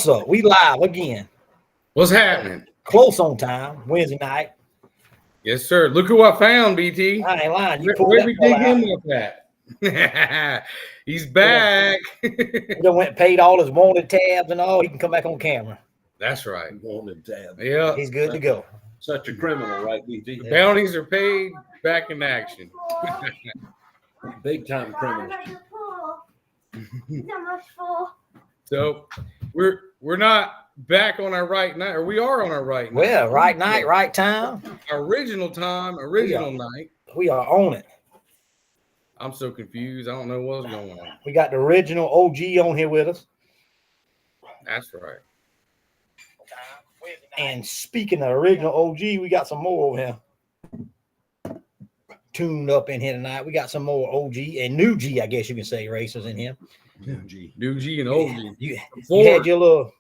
What's up? We live again. What's happening? Close on time, Wednesday night. Yes, sir. Look who I found, BT. I ain't lying. You Where'd pulled we that dig fella him out. with that? He's back. We done went and paid all his wanted tabs and all. He can come back on camera. That's right. Wanted tab. Yeah. He's good to go. Such a criminal, right, BT? The bounties are paid. Back in action. Big time criminal. So we're not back on our right night, or we are on our right night. Well, right night, right time. Original time, original night. We are on it. I'm so confused. I don't know what's going on. We got the original OG on here with us. That's right. And speaking of original OG, we got some more over here tuned up in here tonight. We got some more OG and new G, I guess you can say, racers in here. New G and old G. You Ford. had your little.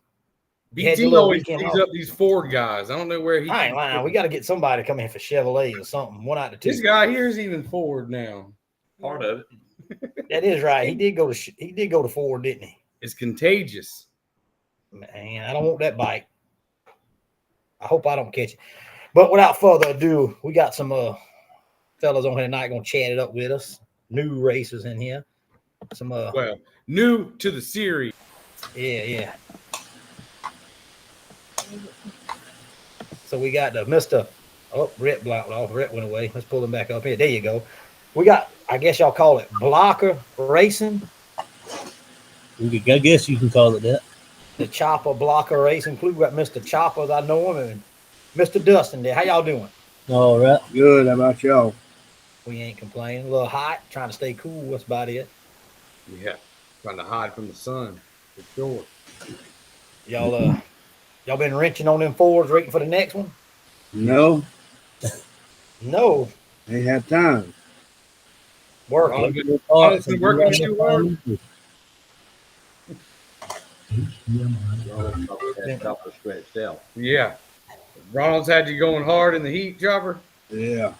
BT always tees up these Ford guys. I don't know where he. I ain't lying. We got to get somebody to come in for Chevrolet or something. One out of two. This guy here is even Ford now. Part of it. That is right. He did go to Ford, didn't he? It's contagious. Man, I don't want that bike. I hope I don't catch it. But without further ado, we got some fellas on here tonight gonna chat it up with us. New racers in here. Some well, new to the series. Yeah. So we got the Mr. Oh, Rhett blocked off. Rhett went away. Let's pull him back up here. There you go. We got, I guess y'all call it Blocker Racing. I guess you can call it that. The Chopper Blocker Racing. We got Mr. Choppers, I know him, and Mr. Dustin there. How y'all doing? All right. Good. How about y'all? We ain't complaining. A little hot, trying to stay cool. That's about it. Yeah, trying to hide from the sun for sure. Y'all been wrenching on them Fords, waiting for the next one? No, No. ain't had time. Working. It's been working too hard. Chopper stretched out. Yeah. Ronald's had you going hard in the heat, Chopper. Yeah.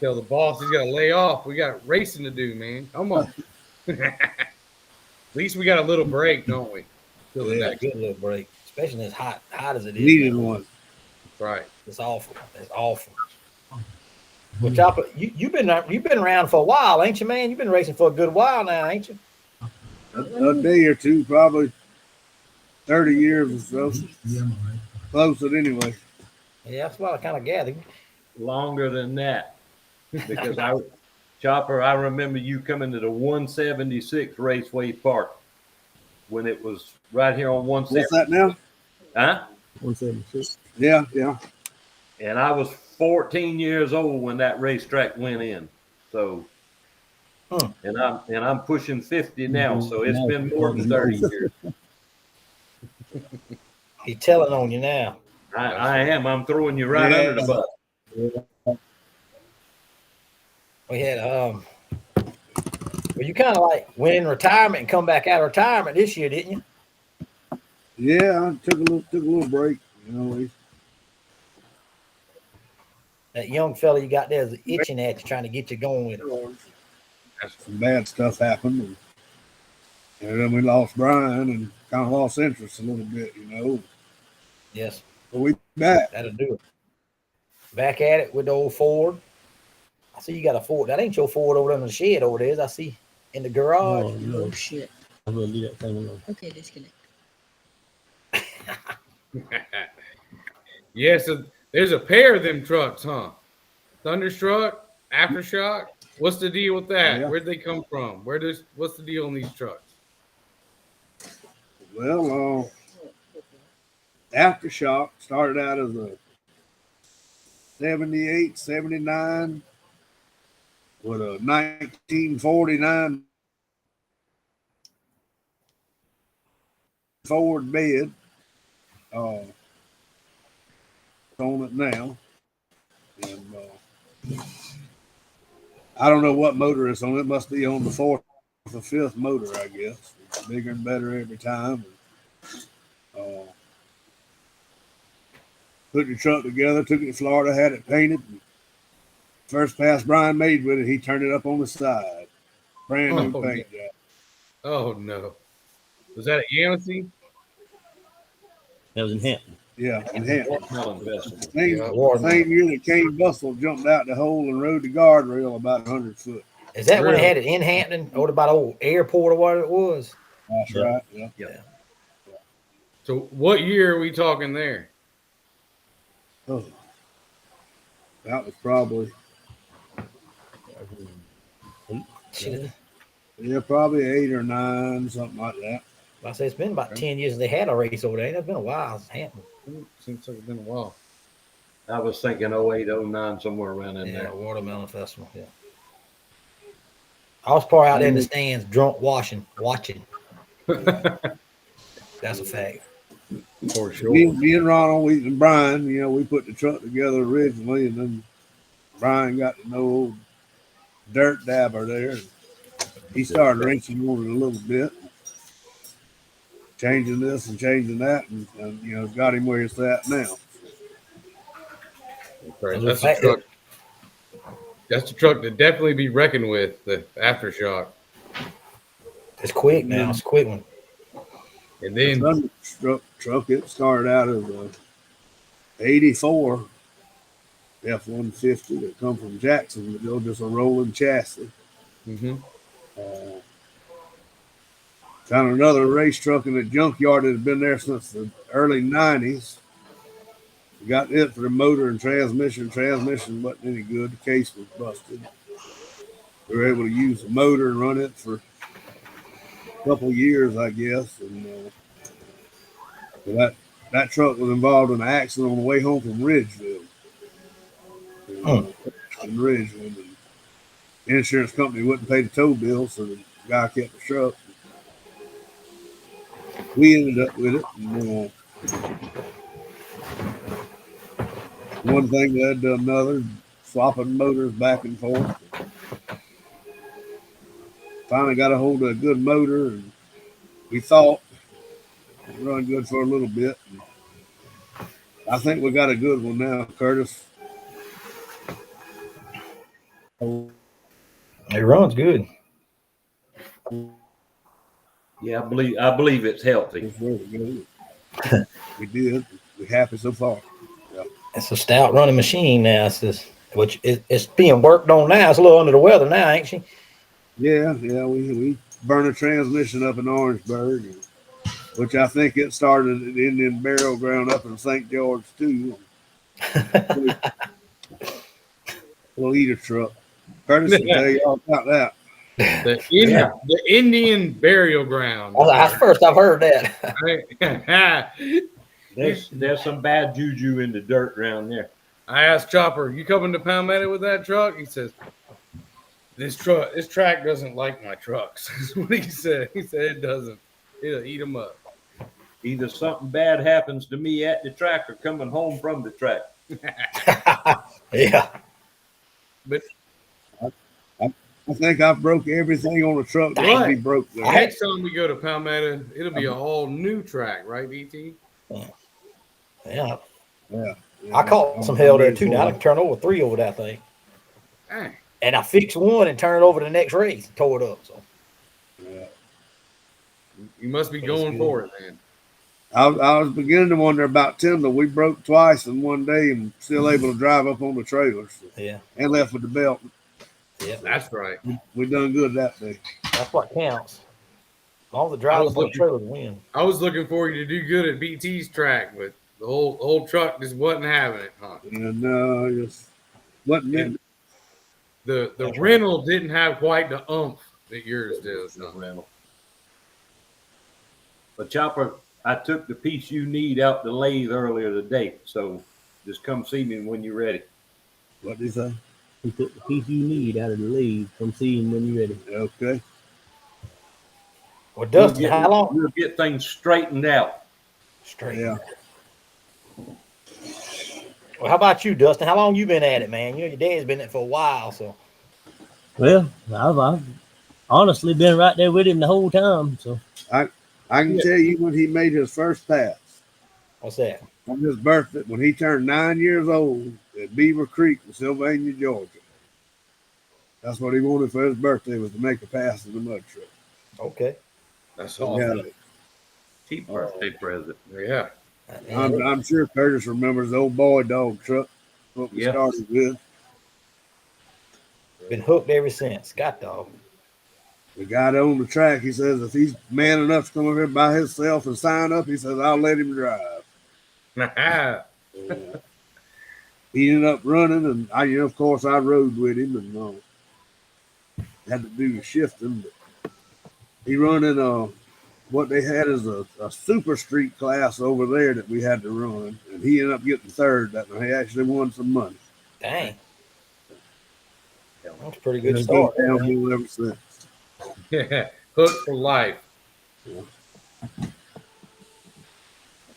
Tell the boss he's got to lay off. We got racing to do, man. Come on. At least we got a little break, don't we? Yeah. Good little break, especially as hot as it is. Needed one. That's right. It's awful. It's awful. Well, Chopper, you've been around for a while, ain't you, man? You've been racing for a good while now, ain't you? A day or two, probably 30 years or so. Close it anyway. Yeah, that's what I kind of gathered. Longer than that. Because Chopper, I remember you coming to the 176 Raceway Park when it was right here on 176. What's that now? Huh? 176. Yeah. And I was 14 years old when that racetrack went in. So, and I'm pushing 50 now, so it's been more than 30 years. He's telling on you now. I am. I'm throwing you right under the bus. We had well, you kind of like went in retirement and come back out of retirement this year, didn't you? Yeah, I took a little break. You know, That young fella you got there is itching at you, trying to get you going with it. some bad stuff happened, and then we lost Brian and kind of lost interest a little bit, you know. Yes. But we back. That'll do it. Back at it with the old Ford. I see you got a Ford. That ain't your Ford over there in the shed over there. I see in the garage. No. Shit. I'm going to leave that thing alone. Okay, disconnect. Yeah, so there's a pair of them trucks, huh? Thunderstruck, Aftershock. What's the deal with that? Yeah. Where'd they come from? What's the deal on these trucks? Well, Aftershock started out as a 78, 79 with a 1949 Ford bed. On it now. And I don't know what motor it's on. It must be on the fourth or fifth motor, I guess. It's bigger and better every time. Put the truck together, took it to Florida, had it painted. First pass Brian made with it, he turned it up on the side. Brand new paint job. Oh, no. Was that at Yamasee? That was in Hampton. Yeah, in Hampton. Watermelon festival. Same, Yeah. same year that Kane Bustle jumped out the hole and rode the guardrail about 100 foot. Is that when Really? they had it in Hampton or by the old airport or what it was? That's Yeah. right. Yeah. So what year are we talking there? Oh. That was probably, Shit. yeah, probably 8 or 9, something like that. I say it's been about 10 years they had a race over there. It's been a while since Hampton. Seems like it's been a while. I was thinking 08, 09, somewhere around in Yeah, there. Watermelon Festival. Yeah. I was probably out there in the stands, drunk, watching. That's a fact. For sure. Me and Ronald, and Brian, we put the truck together originally, and then Brian got to know old Dirt Dabber there. He started racing on it a little bit, changing this and changing that, and got him where he's at now. That's a truck. That's a truck to definitely be reckoned with. The Aftershock, It's quick now. It's a quick one. and then The truck, it started out as a 84 F-150 that come from Jacksonville, just a rolling chassis. mhm. Found another race truck in the junkyard that had been there since the early 90s. Got it for the motor and transmission. Transmission wasn't any good. The case was busted. We were able to use the motor and run it for a couple years, I guess. And that truck was involved in an accident on the way home from Ridgeville. In Ridgeland. And the insurance company wouldn't pay the tow bill, so the guy kept the truck. We ended up with it. And, one thing led to another, swapping motors back and forth. Finally got a hold of a good motor, and we thought it run good for a little bit. And I think we got a good one now, Curtis. It runs good. Yeah, I believe it's healthy. It's really good. We did. We're happy so far. It's a stout running machine now. It's being worked on now. It's a little under the weather now, ain't she? Yeah. We burned a transmission up in Orangeburg, which I think it started at the Indian Burial Ground up in St. George too. Little eater truck. Curtis will tell you all about that. The Indian Burial Ground. That's the first I've heard that. There's some bad juju in the dirt around there. I asked Chopper, "You coming to Palmetto with that truck?" He says, this track doesn't like my trucks." That's what he said. He said it doesn't. It'll eat them up. Either something bad happens to me at the track or coming home from the track. Yeah. But I think I broke everything on the truck that Right. could be broke there. next time we go to Palmetto, it'll be an all new track, right, BT? Yeah. Yeah. I caught some hell there too. Now I can turn over 3 over that thing. Dang. And I fixed one and turned it over the next race, tore it up. So Yeah. You must be going for it, man. I was beginning to wonder about Tyndall. We broke twice in one day and still able to drive up on the trailers yeah. and left with the belt. Yeah. That's right. We done good that day. That's what counts. As long as the driver put the trailer to win. I was looking for you to do good at BT's track, but the whole truck just wasn't having it, huh? And just wasn't meant. The That's rental didn't have quite the oomph that yours does. No No. rental. But Chopper, I took the piece you need out the lathe earlier today, so just come see me when you're ready. What did he say? He took the piece you need out of the lead. Come see him when you're ready. Okay. Well, Dustin, how long? We'll get things straightened out. Straight. Yeah. Well, how about you, Dustin? How long you been at it, man? Your dad's been at it for a while, so. Well, I've honestly been right there with him the whole time. So I can tell you when he made his first pass What's that? on his birthday, when he turned 9 years old at Beaver Creek in Sylvania, Georgia. That's what he wanted for his birthday, was to make a pass in the mud truck. Oh, Okay. That's He all. had Cheap birthday present. Yeah. I'm sure Curtis remembers the old boy dog truck. What we Yeah. started with. Been hooked ever since. Scott dog. The guy that owned the track, he says if he's man enough to come over here by himself and sign up, he says I'll let him drive. He ended up running, and of course, I rode with him and had to do the shifting. But he run in what they had is a super street class over there that we had to run, and he ended up getting third. That night. He actually won some money. Dang. That's a pretty Good good start. downhill ever since. Yeah. Hooked for life.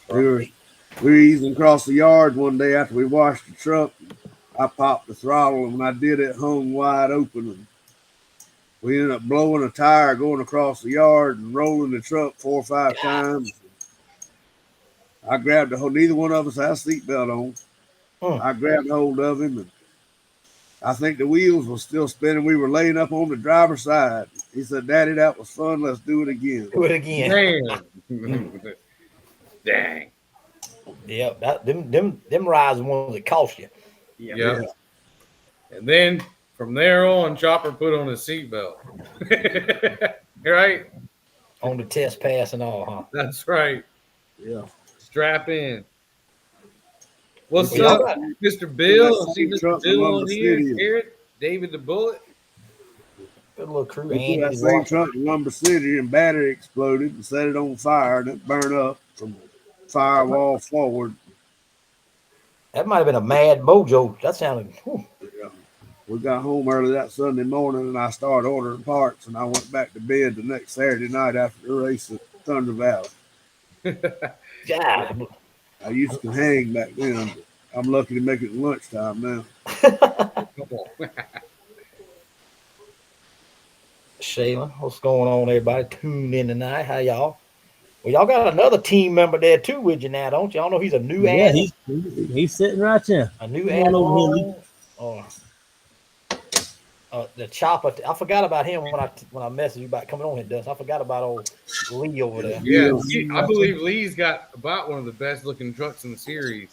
We were easing across the yard one day after we washed the truck. I popped the throttle, and when I did, it hung wide open. And we ended up blowing a tire going across the yard and rolling the truck 4 or 5 times. I grabbed a hold. Neither one of us had a seatbelt on. I grabbed hold of him, and I think the wheels were still spinning. We were laying up on the driver's side. He said, "Daddy, that was fun. Let's do it again." Do it again. Damn. Dang. Yep. Them rides are ones that cost you. Yeah. And then from there on, Chopper put on his seatbelt. Right? On the test pass and all, huh? That's right. Yeah. Strap in. What's Well, up, Mr. Bill? That See same Mr. truck Bill from on Lumber here. City. Garrett, David the Bullet. Good little crew. We Andy, put that same truck in Lumber City, and battery exploded and set it on fire, and it burned up from the firewall forward. That might have been a Mad Mojo. That sounded. Whew. We got home early that Sunday morning, and I started ordering parts, and I went back to bed the next Saturday night after the race at Thunder Valley. God. I used to hang back then, but I'm lucky to make it lunchtime now. Come on. Shayla, what's going on, everybody? Tune in tonight. How y'all? Well, y'all got another team member there too with you now, don't you? Y'all know he's a new Yeah, add. he's sitting right there. A new Come on over add. The chopper. I forgot about him when I messaged you about coming on here, Dust. I forgot about old Lee over there. Yeah, I believe Lee's got about one of the best looking trucks in the series.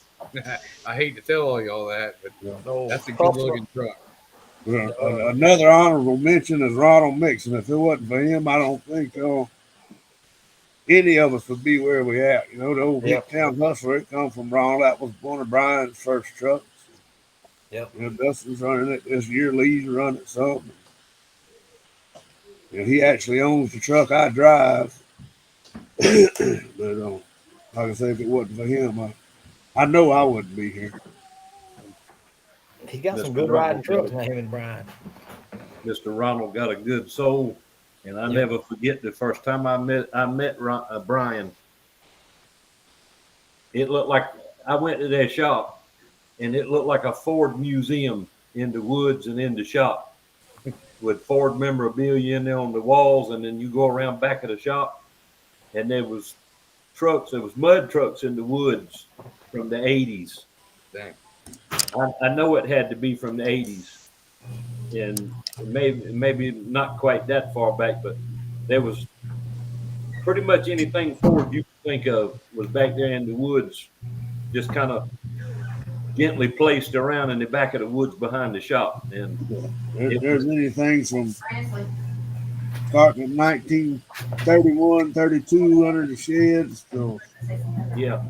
I hate to tell all y'all that, but that's a good looking truck. Another honorable mention is Ronald Mixon. If it wasn't for him, I don't think any of us would be where we at. You know, the old Big Town Hustler, it come from Ronald. That was one of Brian's first trucks. Yep. You know, Dustin's running it this year. Lee's running it some. You know, he actually owns the truck I drive. But like I say, if it wasn't for him, I know I wouldn't be here. He got some Mr. good riding Ronald, trucks now, him and Brian. Mr. Ronald got a good soul, and I never forget the first time I met Brian. It looked like I went to their shop, and it looked like a Ford museum in the woods and in the shop, with Ford memorabilia in there on the walls, and then you go around back of the shop, and there was mud trucks in the woods from the 80s. Dang. I know it had to be from the 80s, and maybe not quite that far back, but there was pretty much anything Ford you could think of was back there in the woods, just kind of gently placed around in the back of the woods behind the shop. And If there's anything from starting in 1931, 32 under the sheds, so yeah,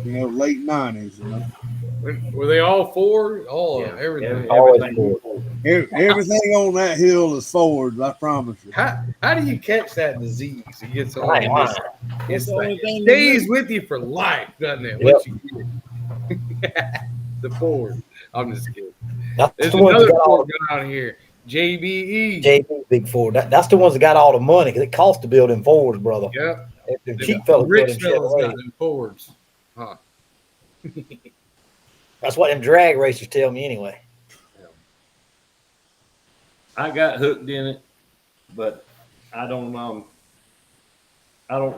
you know, late 90s. You know, Were they all Ford? Everything. everything on that hill is Fords. I promise you. How do you catch that disease? It gets on. That's the only thing Stays with you for life, doesn't it? Yep. Once you get it. The Ford. I'm just kidding. That's There's the ones that another got all Ford down here. JBE. JB Big Ford. That's the ones that got all the money because it costs to build them Fords, brother. Yep. Them cheap fellas build Rich them fellas got Chevrolets. them Fords. Huh. That's what them drag racers tell me anyway. I got hooked in it, but I don't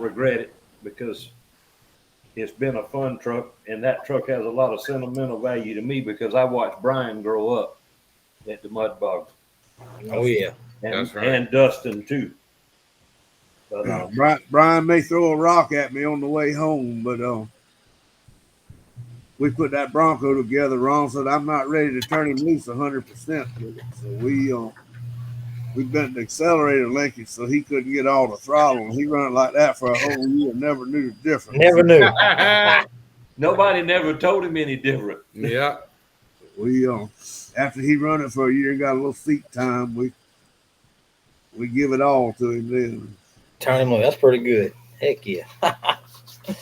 regret it because it's been a fun truck, and that truck has a lot of sentimental value to me because I watched Brian grow up at the Mud Bog. Oh yeah. And, That's right. and Dustin too. But Brian may throw a rock at me on the way home, but we put that Bronco together. Ron said I'm not ready to turn him loose 100% with it, so we bent the accelerator linkage so he couldn't get all the throttle. And he run it like that for a whole year, never knew the difference. Never knew. nobody never told him any different. Yeah. We after he run it for a year and got a little seat time, we give it all to him then. Turn him loose. That's pretty good. Heck yeah. But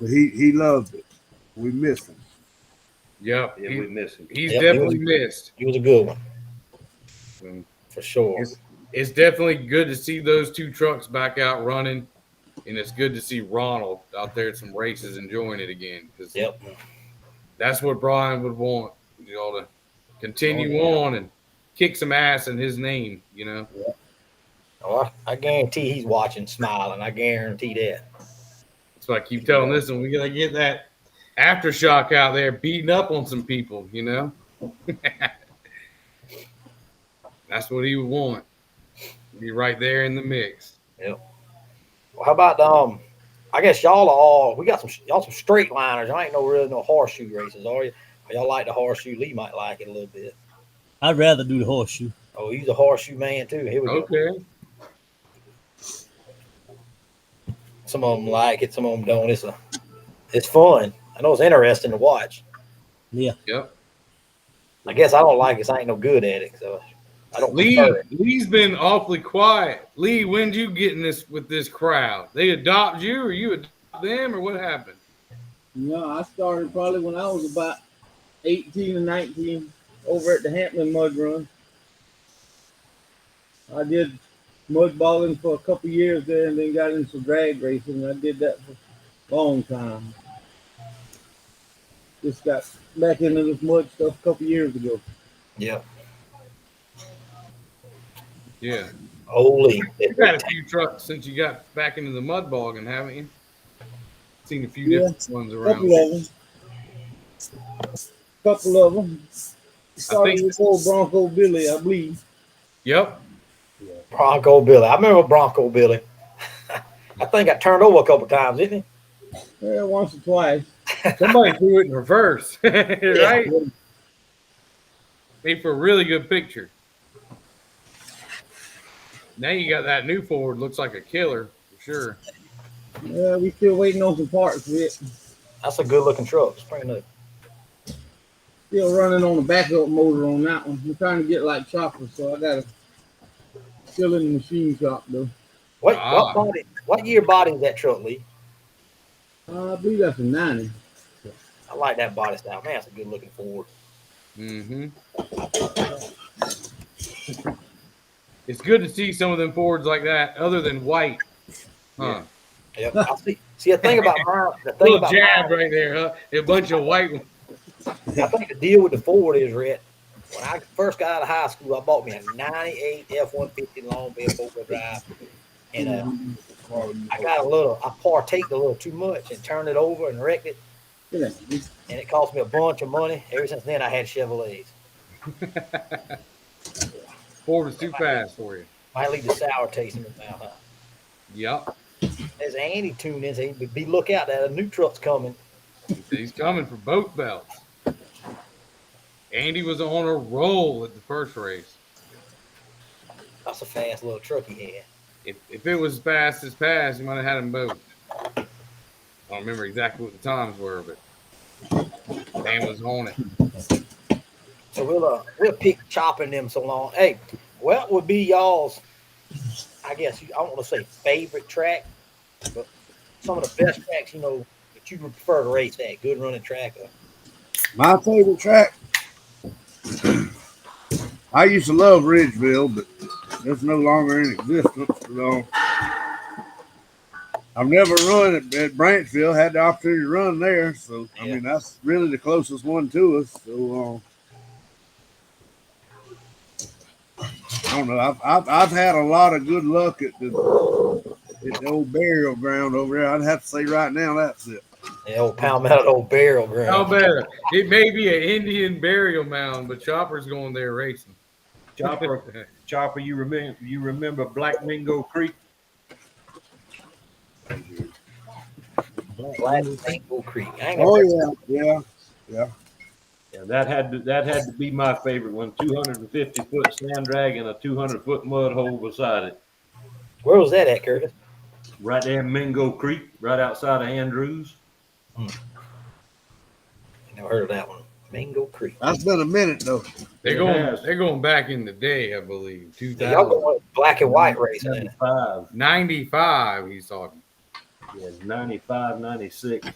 he loved it. We missed him. Yep. Yeah, we miss him. He's Yep, definitely missed. He was a good one. Um, For sure. It's definitely good to see those two trucks back out running, and it's good to see Ronald out there at some races enjoying it again. Because Yep. that's what Brian would want, you know, to continue on and kick some ass in his name, you know. Oh, I guarantee he's watching, smiling. I guarantee that. So I keep telling this one, we gotta get that aftershock out there beating up on some people, you know. That's what he would want. Be right there in the mix. Yep. Well, how about I guess y'all are all we got some straight liners. I ain't really no horseshoe races, are you? Y'all like the horseshoe? Lee might like it a little bit. I'd rather do the horseshoe. Oh, he's a horseshoe man too. Here we go. Okay. Some of them like it, some of them don't. It's fun. I know it's interesting to watch. Yeah. Yep. I guess I don't like it. So I ain't no good at it, so I don't. prefer it. Lee's been awfully quiet. Lee, when did you get in this with this crowd? They adopt you, or you adopt them, or what happened? No, I started probably when I was about 18 or 19 over at the Hampton Mud Run. I did mud balling for a couple years there and then got into drag racing. I did that for a long time. Just got back into this mud stuff a couple years ago. Yep. Yeah. Holy. You've had a few trucks since you got back into the mud bogging, haven't you? Seen a few Yeah, different ones around. Couple of them. Started with old Bronco Billy, I believe. Yep. Bronco Billy. I remember Bronco Billy. I think I turned over a couple times, didn't Yeah, once or twice. Somebody threw it in reverse, right? Made for a really good picture. Now you got that new Ford. Looks like a killer for sure. Yeah, we still waiting on some parts for it. That's a good looking truck. It's pretty new. Still running on the backup motor on that one. We're trying to get like chopper, so I gotta still in the machine shop though. What year body is that truck, Lee? I believe that's a 90. I like that body style. Man, that's a good looking Ford. Mm-hmm. It's good to see some of them Fords like that, other than white. Huh? Yep. I see the thing about mine. The thing Little about jab mine, right there, huh? A bunch of white ones. I think the deal with the Ford is, Rhett, when I first got out of high school, I bought me a 98 F-150 long bed four-wheel drive. And I partaked a little too much and turned it over and wrecked it. Yeah. And it cost me a bunch of money. Ever since then, I had Chevrolets. Ford is too fast for you. Might leave the sour taste in my mouth. Huh? Yep. As Andy tuned in, said, be look out, that a new truck's coming. He's coming for both belts. Andy was on a roll at the first race. That's a fast little truck he had. If it was fast as fast, you might have had them both. I don't remember exactly what the times were, but Dan was on it. So we'll pick chopping them so long. Hey, what would be y'all's? I guess I don't want to say favorite track, but some of the best tracks that you would prefer to race at. Good running track. My favorite track. I used to love Ridgeville, but it's no longer in existence. So I've never run at Branchville. Had the opportunity to run there, so I mean that's really the closest one to us. So I don't know. I've had a lot of good luck at the old burial ground over there. I'd have to say right now that's it. The old Palmetto old burial ground. How better? It may be an Indian burial mound, but Chopper's going there racing. Chopper, you remember Black Mingo Creek? Black Mango Creek. I ain't Oh never yeah, yeah. Yeah, that had to be my favorite one. 250-foot sand drag and a 200-foot mud hole beside it. Where was that at, Curtis? Right there in Mingo Creek, right outside of Andrews. Never heard of that one. Mango Creek. That's been a minute though. They're It has. going back in the day, I believe. Y'all 2000. going black and white racing. Then. 95. 95, he's talking. Yeah, 95, 96.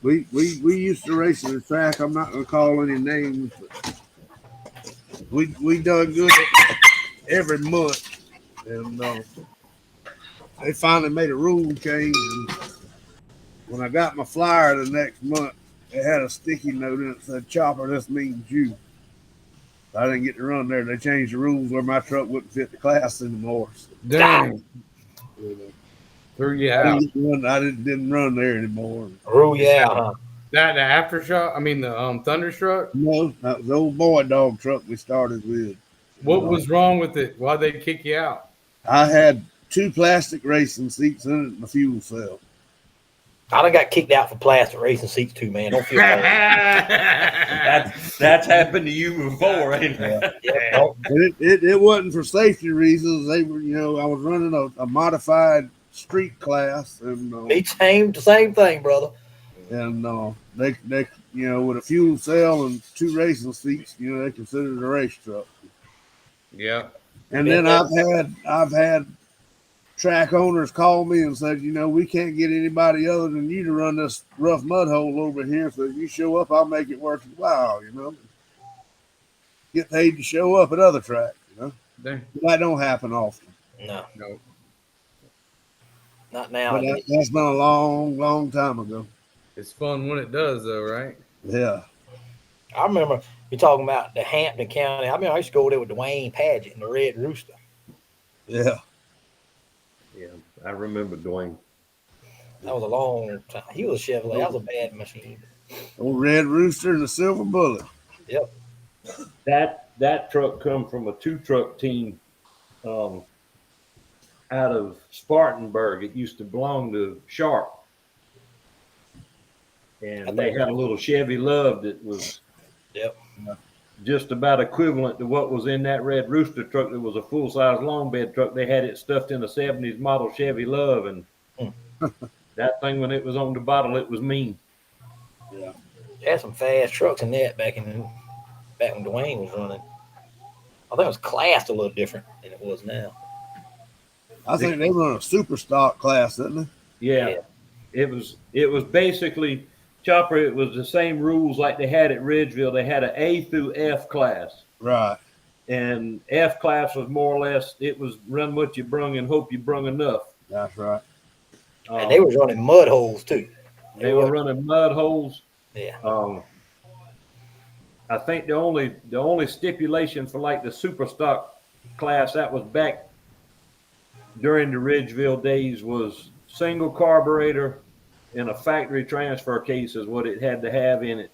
We used to race in the track. I'm not gonna call any names, but we done good every month, and they finally made a rule change. And when I got my flyer the next month, it had a sticky note in it that said, "Chopper, this means you." I didn't get to run there. They changed the rules where my truck wouldn't fit the class anymore. So, Dang. you know, Threw you I out. didn't run there anymore. Rule yeah, huh? That the aftershock, I mean the Thunderstruck. No, that was the old boy dog truck we started with. What was wrong with it? Why'd they kick you out? I had 2 plastic racing seats in it and a fuel cell. I done got kicked out for plastic racing seats too, man. Don't feel bad. That's happened to you before, ain't it? Yeah, don't- And it wasn't for safety reasons. They were, I was running a modified street class, and me the same thing, brother. they with a fuel cell and 2 racing seats, they considered it a race truck. Yeah. And then I've had track owners call me and said, we can't get anybody other than you to run this rough mud hole over here. So if you show up, I'll make it worth your while, Get paid to show up at other tracks, Dang. That don't happen often. No, No. not now. But that's been a long, long time ago. It's fun when it does, though, right? Yeah. I remember you talking about the Hampton County. I used to go there with Dwayne Paget and the Red Rooster. Yeah. Yeah, I remember Dwayne. That was a long time. He was a Chevrolet. That was a bad machine. Old Red Rooster and the Silver Bullet. Yep. That truck come from a 2-truck team out of Spartanburg. It used to belong to Sharp. And they had a little Chevy Love that was just about equivalent to what was in that Red Rooster truck. That was a full-size long bed truck. They had it stuffed in a 70s model Chevy Love, and that thing, when it was on the bottle, it was mean. Yeah. They had some fast trucks in that back when Dwayne was running. I think it was classed a little different than it was now. I think they run a super stock class, didn't they? Yeah. It was basically, Chopper, it was the same rules like they had at Ridgeville. They had an A through F class. Right. And F class was more or less, it was run what you brung and hope you brung enough. That's right. And they was running mud holes too. They were running mud holes. Yeah. I think the only stipulation for like the super stock class that was back during the Ridgeville days was single carburetor and a factory transfer case is what it had to have in it.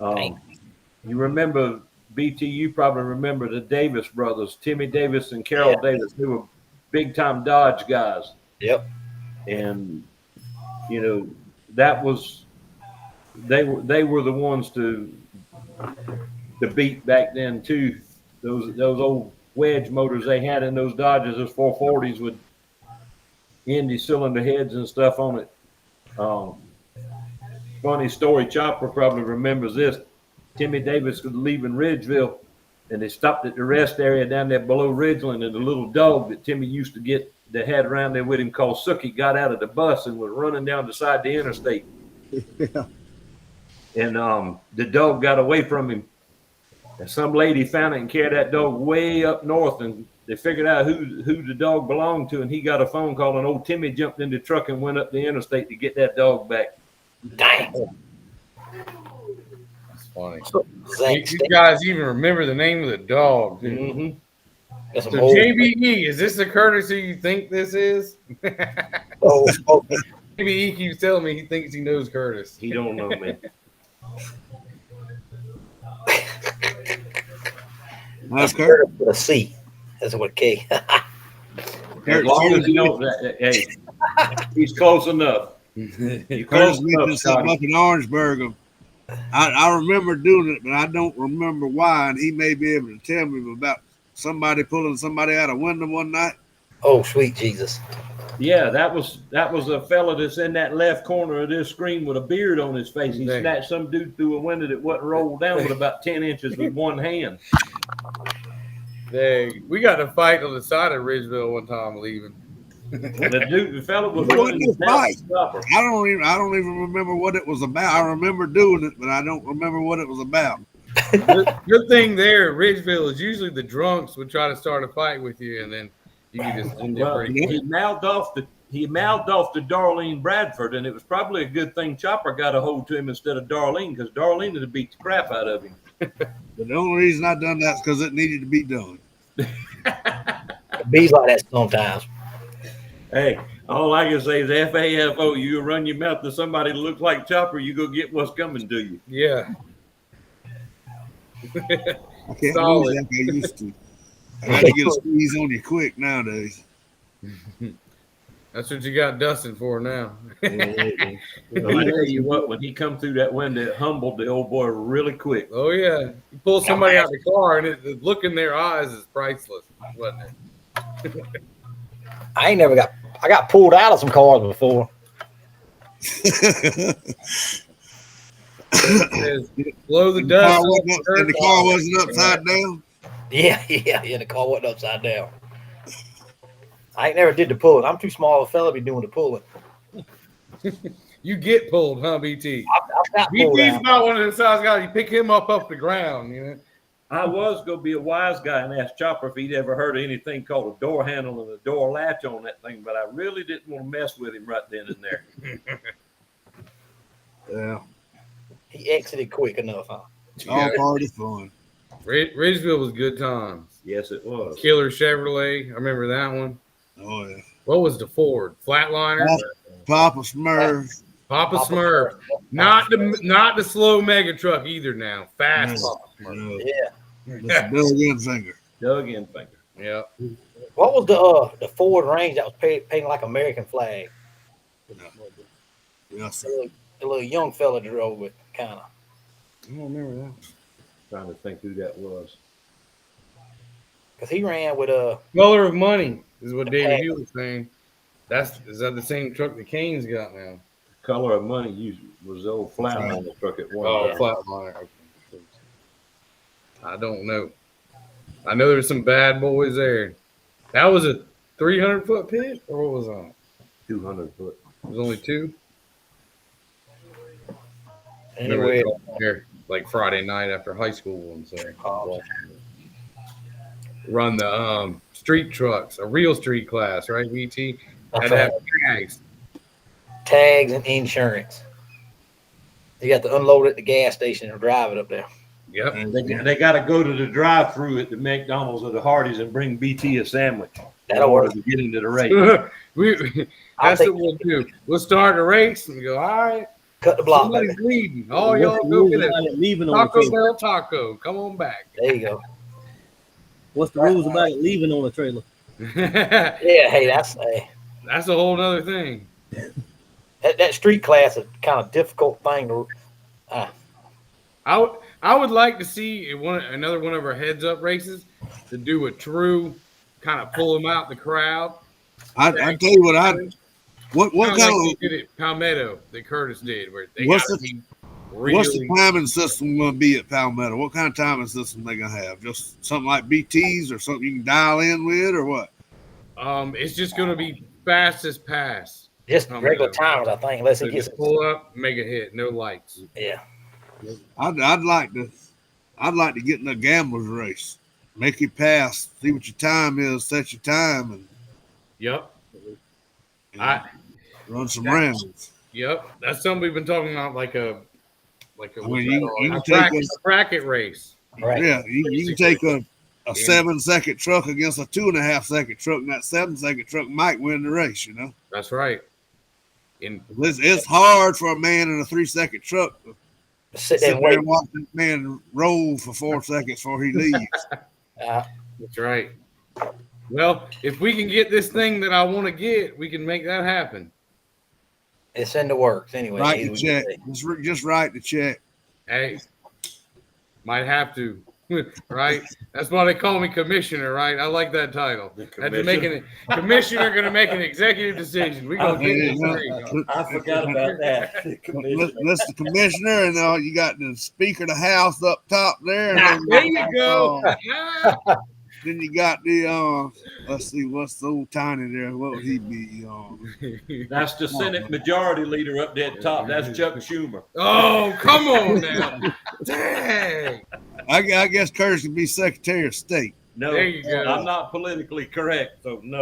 You remember, BT, you probably remember the Davis brothers, Timmy Davis and Carol Davis. They were big time Dodge guys. Yep. And that was they were the ones to beat back then too. Those old wedge motors they had in those Dodges, those 440s with Indy cylinder heads and stuff on it. Funny story, Chopper probably remembers this. Timmy Davis was leaving Ridgeville, and they stopped at the rest area down there below Ridgeland, and the little dog that Timmy used to get that had around there with him called Sookie got out of the bus and was running down the side of the interstate. Yeah. And the dog got away from him. And some lady found it and carried that dog way up north, and they figured out who the dog belonged to, and he got a phone call, and old Timmy jumped in the truck and went up the interstate to get that dog back. Dang. That's funny. Zach You guys even remember the name of the dog, dude. Mm-hmm. That's some So old, JBE, is this the Curtis who you think this is? old JBE keeps telling me he thinks he knows Curtis. He don't know, man. That's Curtis with a C. That's what K. As long as you don't, hey, he's close enough. You're close Curtis enough, mentioned something Scotty. up in Orangeburg. I remember doing it, but I don't remember why. And he may be able to tell me about somebody pulling somebody out a window one night. Oh, sweet Jesus. Yeah, that was a fella that's in that left corner of this screen with a beard on his face. He Dang. snatched some dude through a window that wasn't rolled down but about 10 inches with one hand. Dang, we got a fight on the side of Ridgeville one time leaving. The fella was What running was the down fight? the stopper. I don't even remember what it was about. I remember doing it, but I don't remember what it was about. Good thing there, Ridgeville is usually the drunks would try to start a fight with you, and then you could just end it Well, pretty quick. he mouthed off to Darlene Bradford, and it was probably a good thing Chopper got a hold to him instead of Darlene, because Darlene would have beat the crap out of him. But the only reason I done that is because it needed to be done. It be like that sometimes. Hey, all I can say is FAFO, you run your mouth to somebody that looks like Chopper, you go get what's coming to you. Yeah. I can't Solid. lose like I used to. I got to get a squeeze on you quick nowadays. That's what you got Dustin for now. But I tell you what, when he come through that window, it humbled the old boy really quick. Oh yeah, you pull somebody out of the car, and the look in their eyes is priceless, wasn't it? I got pulled out of some cars before. It says, blow the And dust. the car wasn't upside down. Yeah, the car wasn't upside down. I ain't never did the pulling. I'm too small of a fella to be doing the pulling. You get pulled, huh, BT? I've got pulled BT's out. not one of the size guys. You pick him up off the ground, you know. I was going to be a wise guy and ask Chopper if he'd ever heard of anything called a door handle and a door latch on that thing, but I really didn't want to mess with him right then and there. Yeah, He exited quick enough, huh? all part of fun. Ridgeville was good times. Yes, it was. Killer Chevrolet, I remember that one. Oh yeah, What was the Ford? Flatliner? Papa Smurf. Papa Smurf. Not the slow mega truck either now. Fast No. Papa Smurf. No, Yeah. Mr. Bill Gunfinger. Doug Infinger. Yeah. What was the Ford Range that was painted like American flag? Yes, sir. The little young fella drove it, kind of. I don't remember that. Trying to think who that was. Because he ran with Color of Money is what David Hughes was saying. Is that the same truck the Canes got now? Color of Money was the old Flatliner truck at one Oh, time. Flatliner. Okay. I don't know. I know there's some bad boys there. That was a 300-foot pit, or what was that? 200 foot. It was only two. anyway. Here, like Friday night after high school one. So Oh. run the street trucks, a real street class, right? VT had That's to have right. tags. Tags and insurance. You got to unload it at the gas station and drive it up there. Yep. They got to go to the drive-through at the McDonald's or the Hardee's and bring BT a sandwich. That'll work. To get into the race. I'll That's take- what we'll do. We'll start a race and go, all right, Cut the block, somebody's baby. leading. All What's y'all the go rules get about a it leaving on the Taco trailer? Bell taco. Come on back. There you go. What's the rules about it leaving on the trailer? That's Yeah, hey, that's a whole nother thing. that street class is kind of difficult thing to. I would like to see another one of our heads up races to do a true kind of pull them out the crowd. I tell you what What kind like of they did at Palmetto that Curtis did, where they What's gotta the- be what's the really timing system going to be at Palmetto? What kind of timing system they gonna have? Just something like BTs or something you can dial in with, or what? it's just gonna be fastest pass. Just Oh, regular man. timers, I think, unless So he gets. just pull up, make a hit, no lights. Yeah. I'd like to get in a gambler's race. Make you pass, see what your time is, set your time, and Yep. and run some rounds. Yep. That's something we've been talking about, like a I mean, you can take bracket, bracket race. Right. Yeah, you can take a 7-second truck against a 2.5-second truck, and that 7-second truck might win the race. You know, That's right. In it's hard for a man in a 3-second truck to Sit sit there and there wait. and watch this man roll for 4 seconds before he leaves. that's right. Well, if we can get this thing that I want to get, we can make that happen. It's in the works anyway. Write either the we check. can Just write the check. Hey, might have to, right? That's why they call me commissioner, right? I like that title. After making it, commissioner going to make an executive decision. We gonna get this thing. I forgot about that. Mr. Commissioner, and you got the Speaker of the House up top there. And There you go. then you got the let's see, what's the old tiny there? What would he be? That's the Senate Majority Leader up there at the top. That's Chuck Schumer. Oh, come on now. Dang. I guess Curtis would be Secretary of State. No, There you go. I'm not politically correct, so no.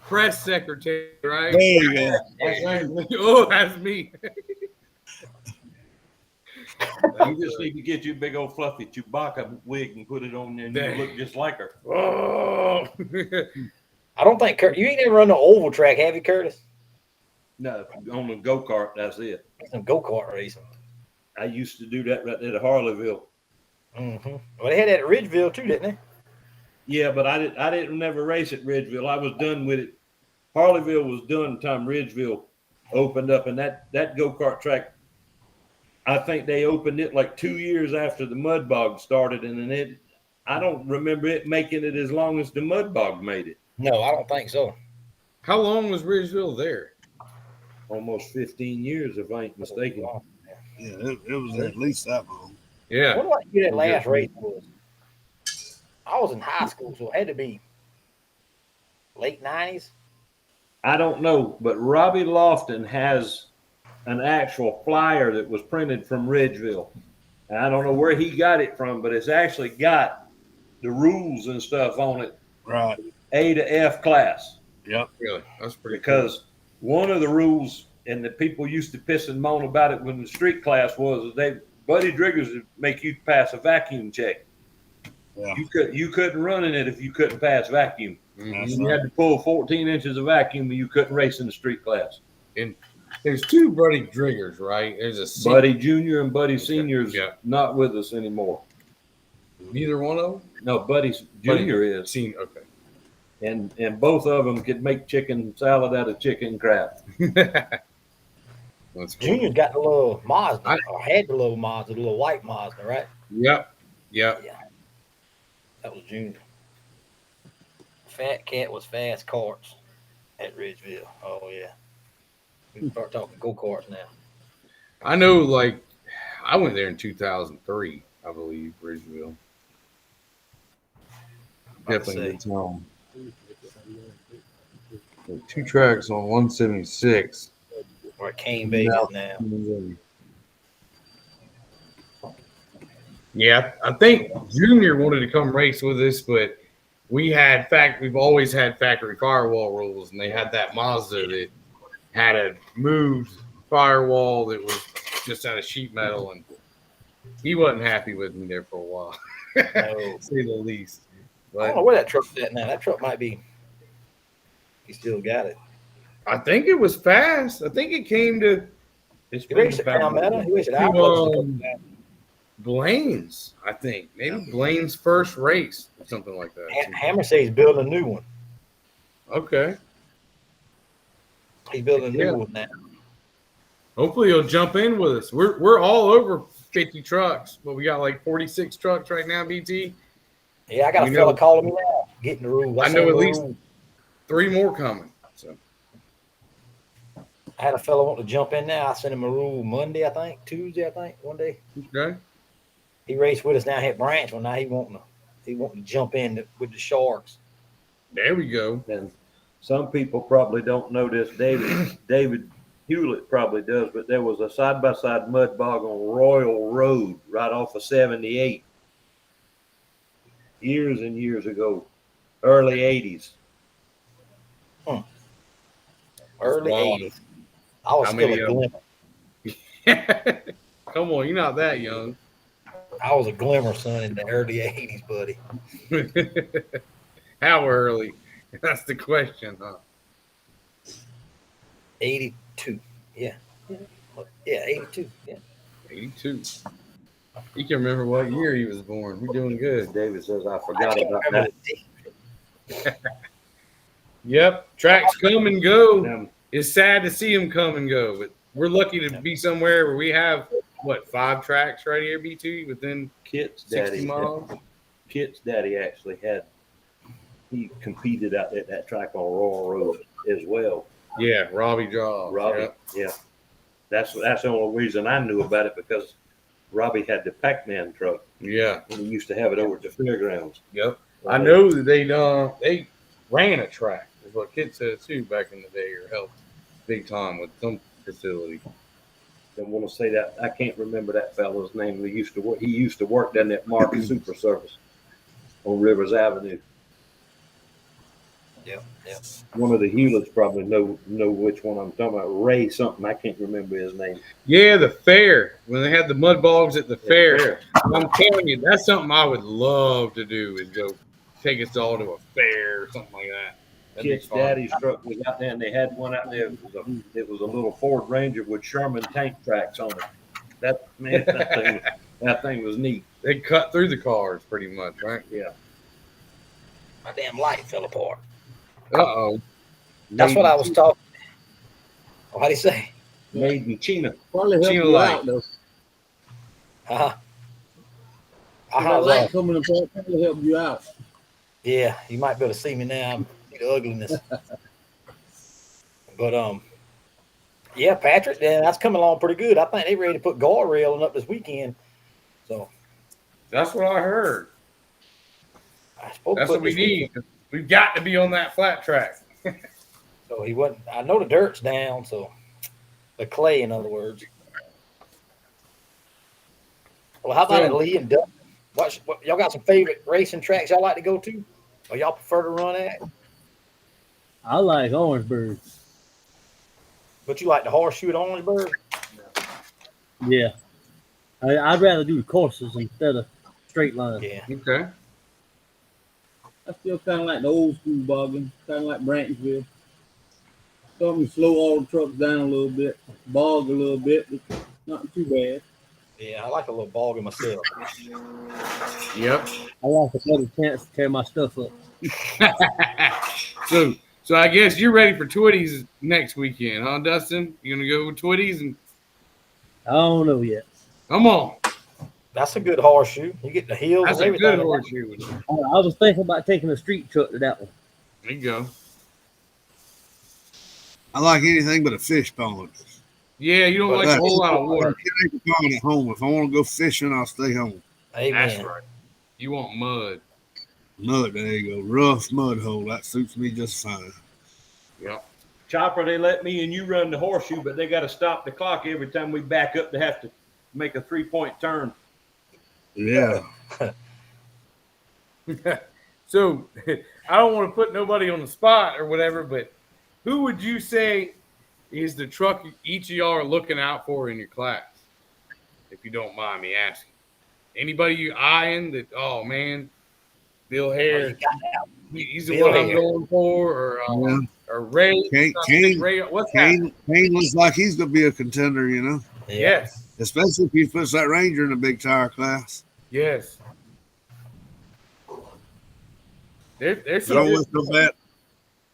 Press secretary, right? There you go. Oh, that's me. You just need to get you a big old fluffy Chewbacca wig and put it on there, and you look just like her. Oh. I don't think you ain't ever run the oval track, have you, Curtis? No, on the go kart, that's it. Some go-kart racing. I used to do that right there at Harleyville. Mm-hmm. Well, they had that at Ridgeville too, didn't they? Yeah, but I didn't never race at Ridgeville. I was done with it. Harleyville was done the time Ridgeville opened up, and that go kart track, I think they opened it like 2 years after the Mud Bog started, and then I don't remember it making it as long as the Mud Bog made it. No, I don't think so. How long was Ridgeville there? Almost 15 years, if I ain't mistaken. Yeah, it was at least that long. Yeah. What do I get that last race was? I was in high school, so it had to be late 90s. I don't know, but Robbie Lofton has an actual flyer that was printed from Ridgeville. And I don't know where he got it from, but it's actually got the rules and stuff on it. Right. A to F class. Yep. Really? That's pretty Because one of the rules, and the people used to piss and moan about it when the street class was, Buddy Driggers would make you pass a vacuum check. Yeah. You couldn't run in it if you couldn't pass vacuum. cool. Mhm. That's You had to pull 14 inches of vacuum, and you couldn't race in the street class. There's two Buddy Driggers, right? There's a Buddy Jr. and Buddy Senior's Yeah. not with us anymore. Neither one of them? No, Buddy Jr. is. Seen. Okay. And both of them could make chicken salad out of chicken crap. That's cool. Junior's got the little Mazda, I- or had the little Mazda, the little white Mazda, right? Yep. That was Junior. Fat Cat was fast karts at Ridgeville. Oh, yeah. We can start talking go-karts now. I know, like, I went there in 2003, I believe, Ridgeville. Definitely a good time. Two tracks on 176. Where Cane Bay is now. Yeah, I think Junior wanted to come race with us, but we've always had factory firewall rules, and they had that Mazda that had a moved firewall that was just out of sheet metal, and he wasn't happy with me there for a while, No. to say the least. I don't know But where that truck's at now. That truck might be. He still got it. I think it was fast. I think it came to It's He raced at Palmetto. He raced at Alplex. Blaine's, I think. Maybe Blaine's first race or something like that. Hammer says he's building a new one. Okay. He's building a new Yeah. one now. Hopefully he'll jump in with us. We're all over 50 trucks, but we got like 46 trucks right now, BT. Yeah, I got a You fella know- calling me now, getting the rules. I sent know him at the least- rules. 3 more coming. So I had a fella want to jump in now. I sent him a rule Monday, I think, Tuesday, I think, one day. okay. He raced with us now at Branch. Well, now he wanting to jump in with the Sharks. There we go. And some people probably don't know this. David Hewlett probably does, but there was a side-by-side mud bog on Royal Road right off of 78 years and years ago, early 80s. Early Wow. 80s. I was How still many a of 'em? glimmer. Come on, you're not that young. I was a glimmer, son, in the early 80s, buddy. How early? That's the question, huh? 82. Yeah. Yeah, 82. Yeah. 82. You can remember what year he was born. We're doing good. David says I I forgot can't about remember that. the team. Yep, tracks come and go. Them It's sad to see them come and go, but we're lucky to be somewhere where we have what 5 tracks right here, BT, within Kit's 60 daddy. miles. Kit's daddy actually he competed out at that track on Royal Road as well. Yeah, Robbie Jaw. Robbie, yeah. That's the only reason I knew about it because Robbie had the Pac-Man truck Yeah. and he used to have it over at the fairgrounds. Yep. I know that they ran a track, is what Kit said too back in the day, or helped big time with some facility. I want to say that I can't remember that fellow's name. He used to work down at Market Super Service on Rivers Avenue. Yeah. One of the Hewletts probably know which one I'm talking about. Ray something. I can't remember his name. Yeah, the fair when they had the mud bogs at the fair. Fair. I'm telling you, that's something I would love to do. Is go take us all to a fair or something like that. That'd be Kit's fun. daddy's truck was out there, and they had one out there. It was a little Ford Ranger with Sherman tank tracks on it. That thing was neat. They cut through the cars pretty much, right? Yeah. My damn light fell apart. Uh-oh. That's what I was talking. Oh, how'd he say? Made in China. Probably help Chino you light. out though. Uh-huh. That light coming apart probably help you out. Yeah, you might be able to see me now. See the ugliness. But yeah, Patrick, that's coming along pretty good. I think they ready to put guardrailing up this weekend. So That's what I heard. I suppose That's what we need. We've got to be on that flat track. So he wasn't. I know the dirt's down, so the clay, in other words. Well, how about it, Lee and Doug? What y'all got some favorite racing tracks y'all like to go to, or y'all prefer to run at? I like Orangeburg. But you like the horseshoe at Orangeburg? Yeah. I'd rather do courses instead of straight lines. Yeah. Okay. I feel kind of like the old school bogging, kind of like Brantonville. Something to slow all the trucks down a little bit, bog a little bit, but not too bad. Yeah, I like a little bogging myself. Yep. I like a better chance to tear my stuff up. So I guess you're ready for Twitties next weekend, huh, Dustin? You gonna go with Twitties and I don't know yet. come on? That's a good horseshoe. You get the heels That's and a everything. good horseshoe. I was thinking about taking a street truck to that one. There you go. I like anything but a fish pond. Yeah, you don't But like a whole lot of water. I can't make a pond at home. If I want to go fishing, I'll stay home. Amen. That's right. You want mud. Mud, there you go. Rough mud hole. That suits me just fine. Yep. Chopper, they let me and you run the horseshoe, but they got to stop the clock every time we back up. They have to make a 3-point turn. Yeah. So I don't want to put nobody on the spot or whatever, but who would you say is the truck each of y'all are looking out for in your class? If you don't mind me asking. Anybody you eyeing that, oh man, Bill Hare, he's the Bill one I'm Hare. going for, or Ray. Ray, what's that? Kane looks like he's going to be a contender, you know, Yes. especially if he puts that Ranger in the big tire class. Yes. There's I some don't good- wish no bad.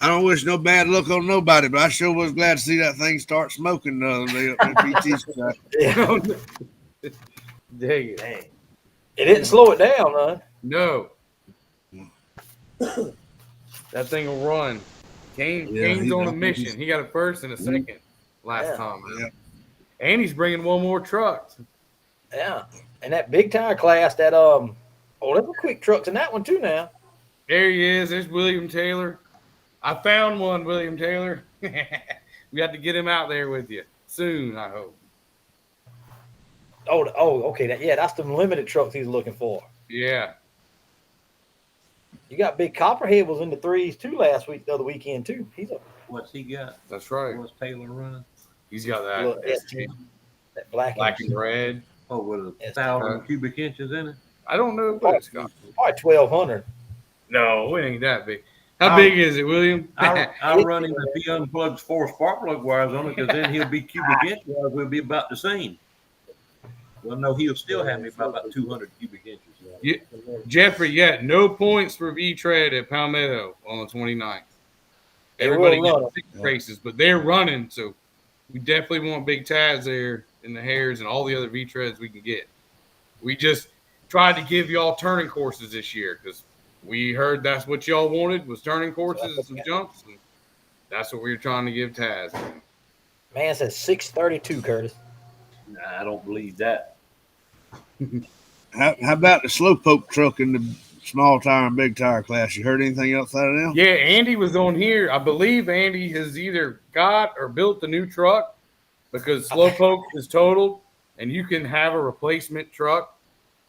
I don't wish no bad luck on nobody, but I sure was glad to see that thing start smoking the other day up at BT's track. Yeah. Dang it. Dang. It didn't slow it down, huh? No. That thing will run. Kane's he's on a on- mission. He got a first and a second last Yeah. time. Yeah. And he's bringing one more truck. Yeah. And that big tire class, that there's a quick trucks in that one too now. There he is. There's William Taylor. I found one, William Taylor. We have to get him out there with you soon, I hope. Okay. That's the limited trucks he's looking for. Yeah. You got Big Copperhead was in the threes too the other weekend too. He's a What's he got? That's right. What's Taylor running? He's got little that ST, that black black and red. Oh, with a Yes. 1,000 cubic inches in it? I don't know what it's got. probably 1,200. No, it ain't that big. How big is it, William? I'll run him if he unplugs 4 spark plug wires on it, because then he'll be cubic inch wise. We'll be about the same. Well, no, he'll still have me by about 200 cubic inches. Yeah. Jeffrey, no points for V-Tread at Palmetto on the 29th. They will Everybody run gets 6 races, but they're running, so we definitely want big Taz there in the Hares and all the other V-Treads we can get. We just tried to give y'all turning courses this year because we heard that's what y'all wanted was turning courses and some jumps. And that's what we were trying to give Taz. Man says 632, Curtis. Nah, I don't believe that. How about the slowpoke truck in the small tire and big tire class? You heard anything outside of them? Yeah, Andy was on here. I believe Andy has either got or built the new truck because Slowpoke is totaled and you can have a replacement truck,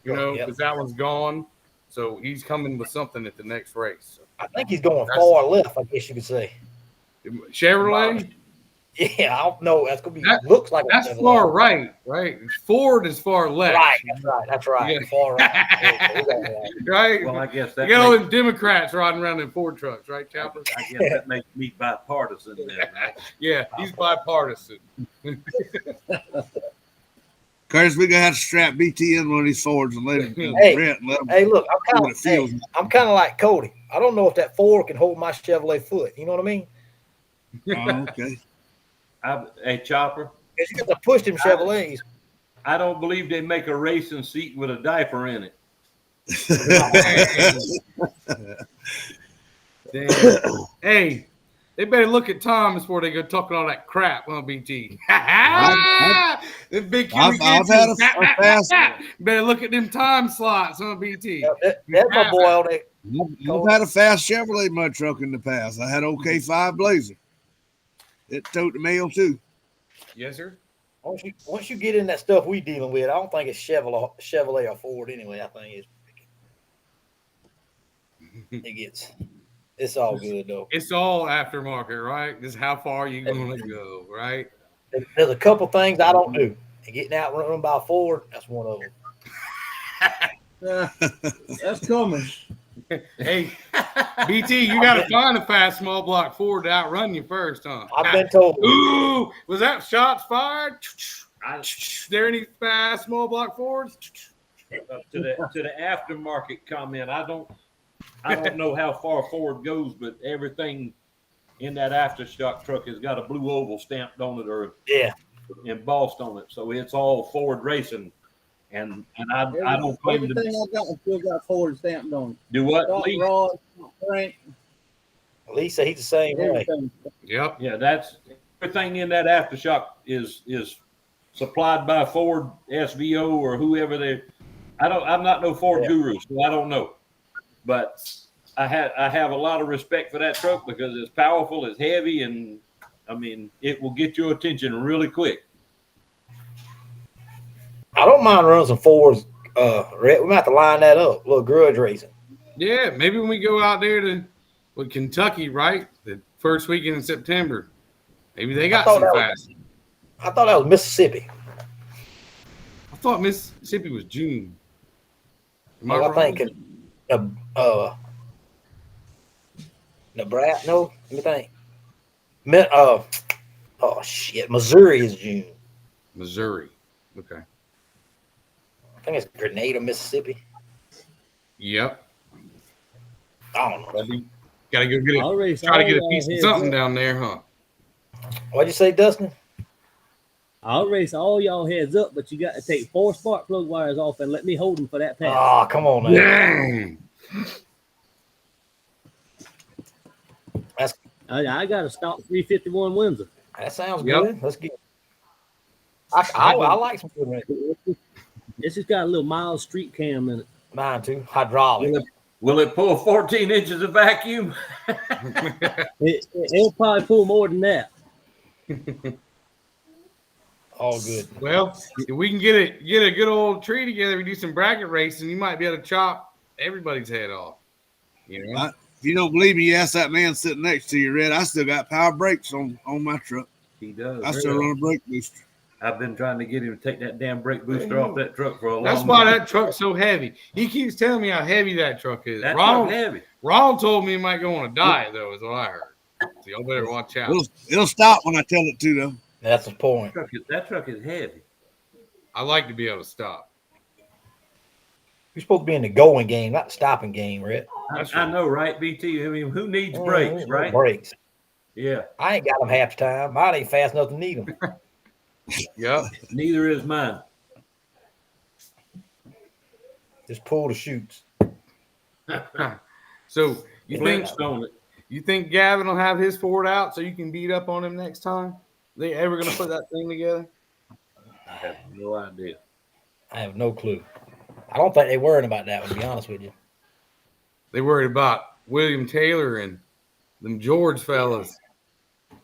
you know, because that one's gone. So he's coming with something at the next race. So I think he's going far left, I guess you could say. Chevrolet? Yeah, I don't know. That's going to be, looks like that's far right? Ford is far left. Right, that's right. Yeah. Far right. Right? Well, I guess that you got all them Democrats riding around in Ford trucks, right, Chopper? I guess that makes me bipartisan then. Right? Yeah, he's bipartisan. Curtis, we're gonna have to strap BT in one of these Fords and let him. Hey, look, I'm kind of like Cody. I don't know if that Ford can hold my Chevrolet foot. You know what I mean? Oh, okay. Hey, Chopper. You got to push them Chevrolets. I don't believe they make a racing seat with a diaper in it. Hey, they better look at Tom before they go talking all that crap on BT. The big better look at them time slots on BT. That's my boy on it. I've had a fast Chevrolet mud truck in the past. I had OK5 Blazer. It towed the mail too. Yes, sir. Once you get in that stuff we dealing with, I don't think it's Chevrolet or Ford anyway. I think it's all good though. It's all aftermarket, right? Just how far you going to go, right? There's a couple things I don't do. And getting out run by Ford, that's one of them. That's coming. Hey, BT, you got to find a fast small block Ford to outrun you first, huh? I've been told. Ooh, was that shots fired? There any fast small block Fords? To the aftermarket comment, I don't know how far Ford goes, but everything in that aftershock truck has got a blue oval stamped on it or embossed on it, so it's all Ford racing. And I don't claim everything I got still got Ford stamped on it. Do what? Lee? Rod, Frank. Lee said he's the same way. Yep. Yeah, that's everything in that aftershock is supplied by Ford SVO or whoever they. I'm not no Ford guru, so I don't know. But I have a lot of respect for that truck because it's powerful, it's heavy, and I mean it will get your attention really quick. I don't mind running some Fords. We might have to line that up. A little grudge racing. Yeah, maybe when we go out there to Kentucky, right? The first weekend in September. Maybe they got some fast. I thought that was Mississippi. I thought Mississippi was June. I think Nebraska. No, let me think. Oh shit, Missouri is June. Missouri. Okay. I think it's Grenada, Mississippi. Yep. I don't know. Gotta go get it. Try to get a piece of something down there, huh? What'd you say, Dustin? I'll race all y'all heads up, but you got to take 4 spark plug wires off and let me hold them for that pass. Oh, come on, man. Dang. I got to stop 351 Windsor. That sounds good. Let's get. I like some good races. It's just got a little mild street cam in it. Mine too. Hydraulic. Will it pull 14 inches of vacuum? It'll probably pull more than that. All good. Well, if we can get a good old tree together, we do some bracket racing, you might be able to chop everybody's head off. You know? If you don't believe me, you ask that man sitting next to you, Red. I still got power brakes on my truck. He does. I still run a brake booster. I've been trying to get him to take that damn brake booster off that truck for a long time. That's why that truck's so heavy. He keeps telling me how heavy that truck is. That truck heavy. Ron told me he might go on a diet, though, is what I heard. So y'all better watch out. It'll stop when I tell it to, though. That's the point. That truck is heavy. I like to be able to stop. You're supposed to be in the going game, not the stopping game, Rhett. I know, right, BT? I mean, who needs brakes, right? Breaks. Yeah. I ain't got them half the time. Mine ain't fast enough to need them. Yep. Neither is mine. Just pull the chutes. So Flintstone it. you think Gavin will have his Ford out so you can beat up on him next time? They ever gonna put that thing together? I have no idea. I have no clue. I don't think they worried about that, to be honest with you. They worried about William Taylor and them George fellas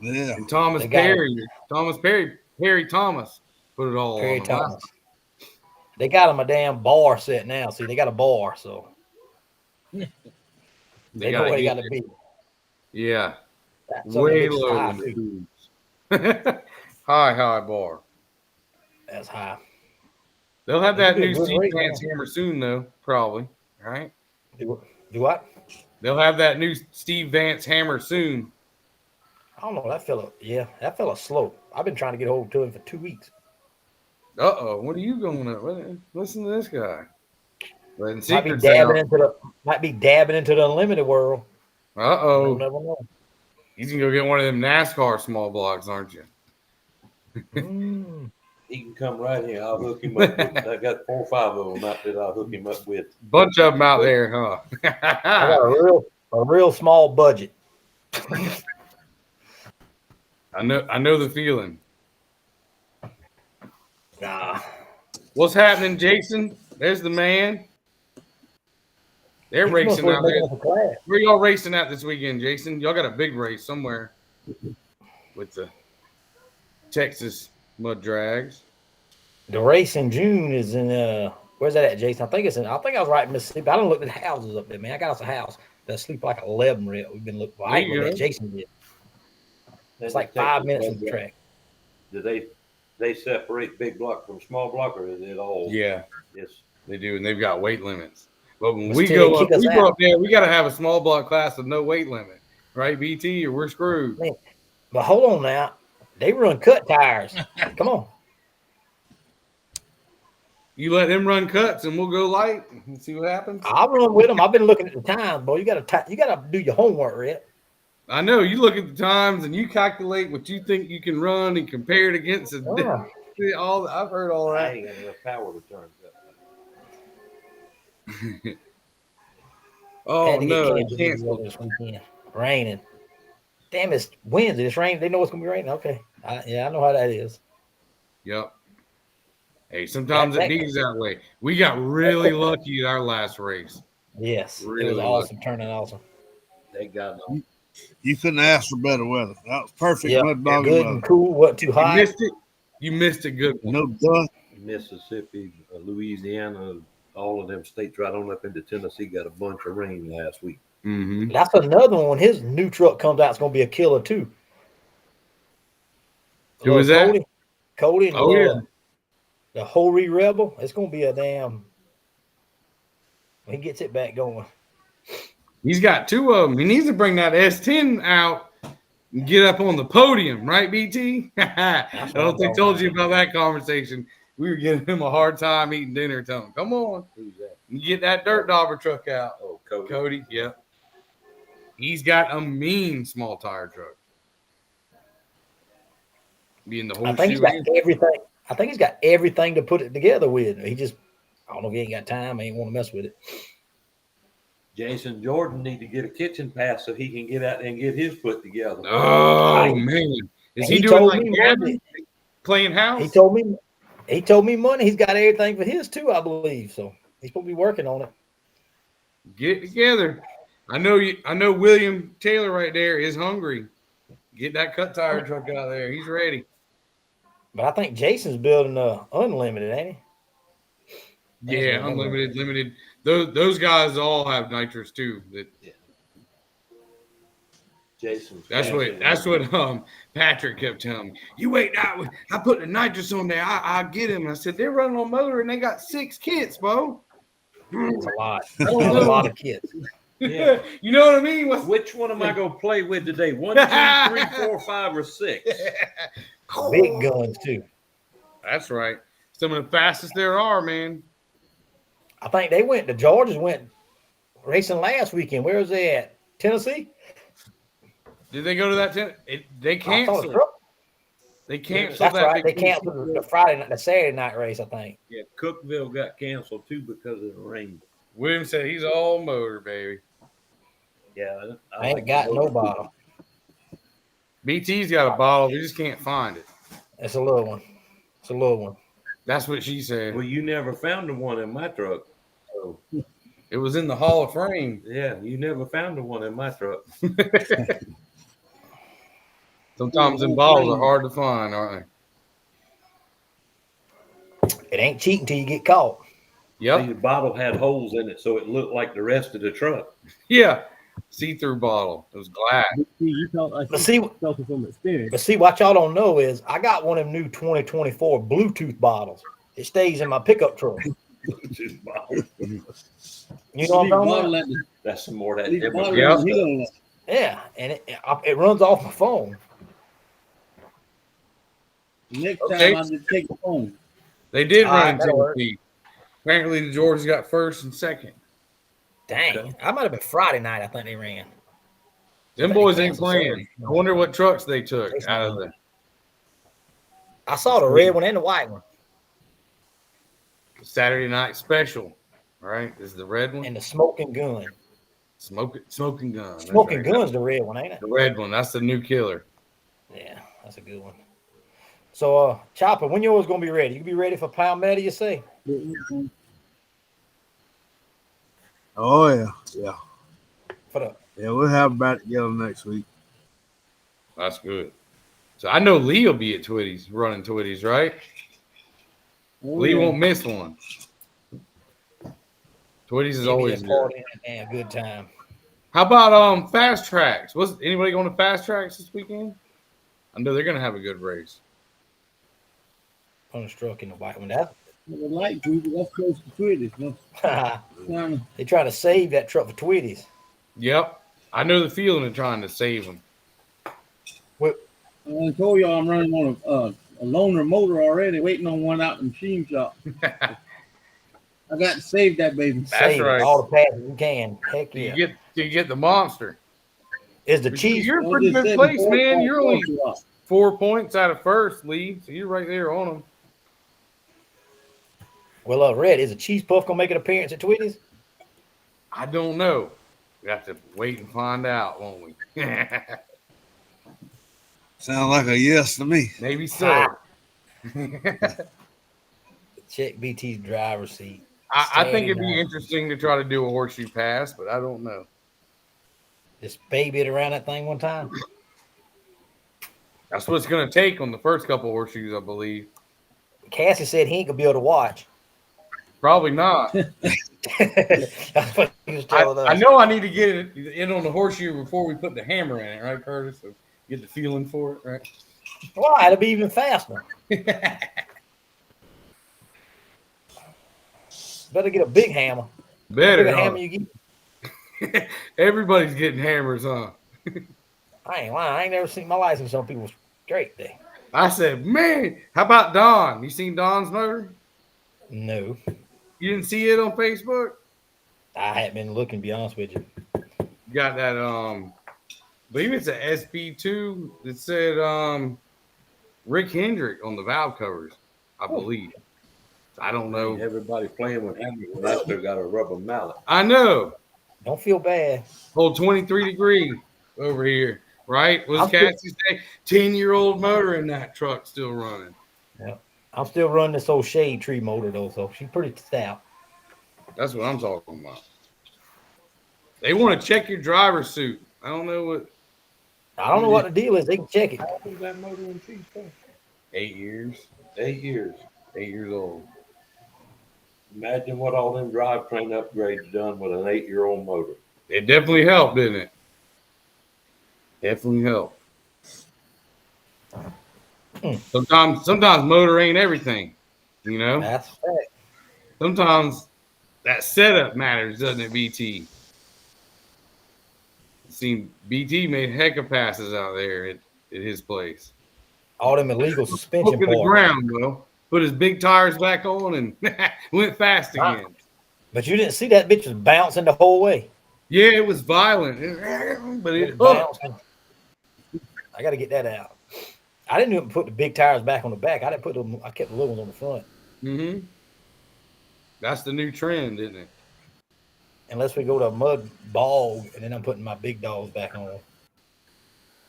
Yeah. and Thomas They got Perry. Perry Thomas put it all Perry on them. Thomas. They got him a damn bar set now. See, they got a bar, so they know gotta where they get got to be. Yeah. That's Way something low high, in the too. tubes. High bar. That's high. They'll have They that do a new good Steve race Vance now. hammer soon, though, probably. Right? Do what? They'll have that new Steve Vance hammer soon. I don't know. That fella slow. I've been trying to get hold to him for 2 weeks. What are you going at? Listen to this guy. Letting Might be secrets dabbing out. into the unlimited world. Uh-oh. You'll never know. You can go get one of them NASCAR small blocks, aren't you? Mm. He can come right here. I'll hook him up. I got 4 or 5 of them out there I'll hook him up with. Bunch of them out there, huh? I got a real small budget. I know the feeling. Nah. What's happening, Jason? There's the man. They're racing out there. Where y'all racing at this weekend, Jason? Y'all got a big race somewhere with the Texas Mud Drags. The race in June is in where's that at, Jason? I think I was right in Mississippi. I done looked at houses up there, man. I got us a house that sleep like 11 rep. We've been looking. Well, I ain't There you looked at go. Jason did. It's like 5 minutes from the track. Do they separate big block from small block, or is it all? Yeah, It's they do, and they've got weight limits. But when But we still, go they up, kick us out. there, we got to have a small block class with no weight limit, right, BT, or we're screwed. But hold on now. They run cut tires. Come on. You let them run cuts, and we'll go light and see what happens. I'll run with them. I've been looking at the times, boy. You gotta do your homework, Red. I know you look at the times and you calculate what you think you can run and compare it against a all. I've heard all I that. ain't got enough power to turn it. Oh Had to get no, they canceled canceled. this weekend. Raining. Damn, it's Wednesday. It's raining. They know it's gonna be raining. Okay. I know how that is. Yep. Hey, sometimes That- it beats that way. We got really lucky at our last race. Yes. Really it was awesome. Turning awesome. They got You couldn't ask for better weather. That was perfect Yeah. mud bogging Good weather. and cool. Wasn't too You hot. missed it. You missed a good one. No dust. Mississippi, Louisiana, all of them states right on up into Tennessee got a bunch of rain last week. Mm-hmm. That's another one. When his new truck comes out, it's gonna be a killer too. Who is that? Cody and Oh, yeah. the Holy Rebel. It's gonna be a damn. When he gets it back going. He's got 2 of them. He needs to bring that S10 out and get up on the podium, right, BT? I don't think I told you about that conversation. We were giving him a hard time eating dinner. Telling him, come on, Who's that? you get that dirt dauber truck out. Oh, Cody. Cody, yep. He's got a mean small tire truck. Being the whole I think he's got everything. I think he's got everything to put it together with. He just, I don't know if he ain't got time. He ain't want to mess with it. Jason Jordan need to get a kitchen pass so he can get out and get his put together. Oh man, is he, He doing told like me Gavin, Monday. playing house? He told me money. He's got everything for his too, I believe. So he's supposed to be working on it. Get it together. I know William Taylor right there is hungry. Get that cut tire truck out there. He's ready. But I think Jason's building unlimited, ain't he? Yeah, unlimited, limited. Those guys all have nitrous too. Jason. That's what Patrick kept telling me. You wait, I put the nitrous on there. I get him. I said they're running on motor and they got 6 kits, bro. It's a lot. I That's don't a know. lot of kids. Yeah. You know what I mean? Which one am I going to play with today? 1, 2, 3, 4, 5, or 6? Big guns too. That's right. Some of the fastest there are, man. I think they went. The Georgians went racing last weekend. Where was they at? Tennessee. Did they go to that? They I saw the canceled. truck. They canceled That's that. right. They big canceled the Friday night, the Saturday night race. I think. Yeah, Cookville got canceled too because of the rain. Williams said he's all motor, baby. Yeah, I ain't got no bottle. BT's got a bottle. We just can't find it. It's a little one. It's a little one. That's what she said. Well, you never found the one in my truck. So It was in the Hall of Fame. yeah, you never found the one in my truck. Sometimes them bottles are hard to find, aren't It ain't cheating till you get caught. they? See, Yep. the bottle had holes in it, so it looked like the rest of the truck. Yeah. See-through bottle. It was glass. You talk like But see, talking from experience. but see, what y'all don't know is I got one of them new 2024 Bluetooth bottles. It stays in my pickup truck. Just bottle. You know what I'm talking about? That's some more of that. Leave the different bottle Yeah. in the hill. Yeah, and it runs off my phone. Next Okay. time I just take the phone. They did All run right, in that'll work. Tennessee. Apparently, the Georgians got first and second. Dang, Okay. I might have been Friday night. I think they ran. Them They boys ain't canceled playing. Saturday. I wonder what trucks they took out of the. I saw the red one and the white one, Saturday night special, right? This is the red one. and the smoking gun. Smoking gun. That's Smoking right. gun's the red one, ain't it? The red one. That's the new killer. Yeah, that's a good one. So, Chopper, when yours gonna be ready? You be ready for Palmetto, you say? Oh yeah, yeah, For the yeah. We'll have it back together next week. That's good. So I know Lee will be at Twitty's, running Twitty's, right? Lee won't miss one. Twitty's is always good. party and a good time. How about fast tracks? Was anybody going to fast tracks this weekend? I know they're gonna have a good race. On the truck in the white one. That The light people, that's close to Twitty. No, they try to save that truck for Tweeties. Yep, I know the feeling of trying to save them. I told y'all I'm running on a loaner motor already, waiting on one out in the machine shop. I got to save that baby. That's Save right. all the passes you can. Heck Do yeah. you get the monster? Is the cheese? You're in I pretty just good said place, before, man. You're only before, 4 points out of first, Lee. So you're right there on them. Well, Red, is a cheese puff gonna make an appearance at Tweeties? I don't know. We have to wait and find out, won't we? Sound like a yes to me. Maybe so. Check BT's driver's seat. I think it'd Standing be up. interesting to try to do a horseshoe pass, but I don't know. Just baby it around that thing one time. That's what it's going to take on the first couple horseshoes, I believe. Cassie said he ain't gonna be able to watch. Probably not. That's what he was telling us. I know I need to get it in on the horseshoe before we put the hammer in it, right, Curtis? So get the feeling for it, right? Why? It'll be even faster. Better get a big hammer. Better. Bigger huh? hammer you get. Everybody's getting hammers, huh? I ain't lying. I ain't never seen my license on people straight there. I said, man, how about Don? You seen Don's motor? No, You didn't see it on Facebook? I haven't been looking. To be honest with you. You got that I believe it's a SB2 that said Rick Hendrick on the valve covers, I believe. I don't know. Everybody playing with hammers, and I still got a rubber mallet. I know. Don't feel bad. Old 23 degree over here, right? Was I'm still- Cassie say 10-year-old motor in that truck still running? I'm still running this old shade tree motor though, so she's pretty stout. That's what I'm talking about. They want to check your driver's suit. I don't know what. I don't know what the deal is. They can check it. How old is that motor in cheese puff? 8 years. 8 years. 8 years old. Imagine what all them drivetrain upgrades done with an 8-year-old motor. It definitely helped, didn't it? Definitely helped. Sometimes motor ain't everything, you know. That's a fact. Sometimes that setup matters, doesn't it, BT? Seen BT made heck of passes out there at his place. All them illegal suspension Foot to the parts. ground, though. put his big tires back on, and went fast again. But you didn't see that bitch was bouncing the whole way. Yeah, it was violent, but it hooked. Bouncing. I got to get that out. I didn't even put the big tires back on the back. I didn't put them. I kept the little ones on the front. Mm-hmm. That's the new trend, isn't it? Unless we go to a mud bog, and then I'm putting my big dogs back on.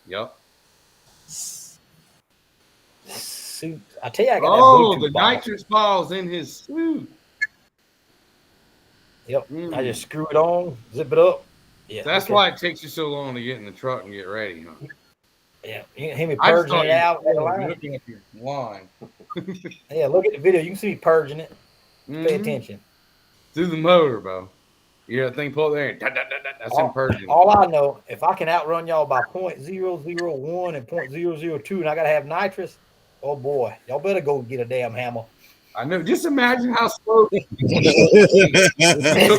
Yep. Suit. I tell you, I got Oh, that the Bluetooth ball. nitrous ball's in his suit. Yep. I just screw it on, zip it up. Yeah. That's okay. why it takes you so long to get in the truck and get ready, huh? Yeah. You can hear me I just purging thought it you out. were looking at your line. Yeah, look at the video. You can see me purging it. Pay Mhm. attention. Through the motor, bro. You hear that thing pull there? That's him purging. All I know, if I can outrun y'all by 0.001 and 0.002, and I gotta have nitrous, oh boy, y'all better go get a damn hammer. I know. Just imagine how slow you took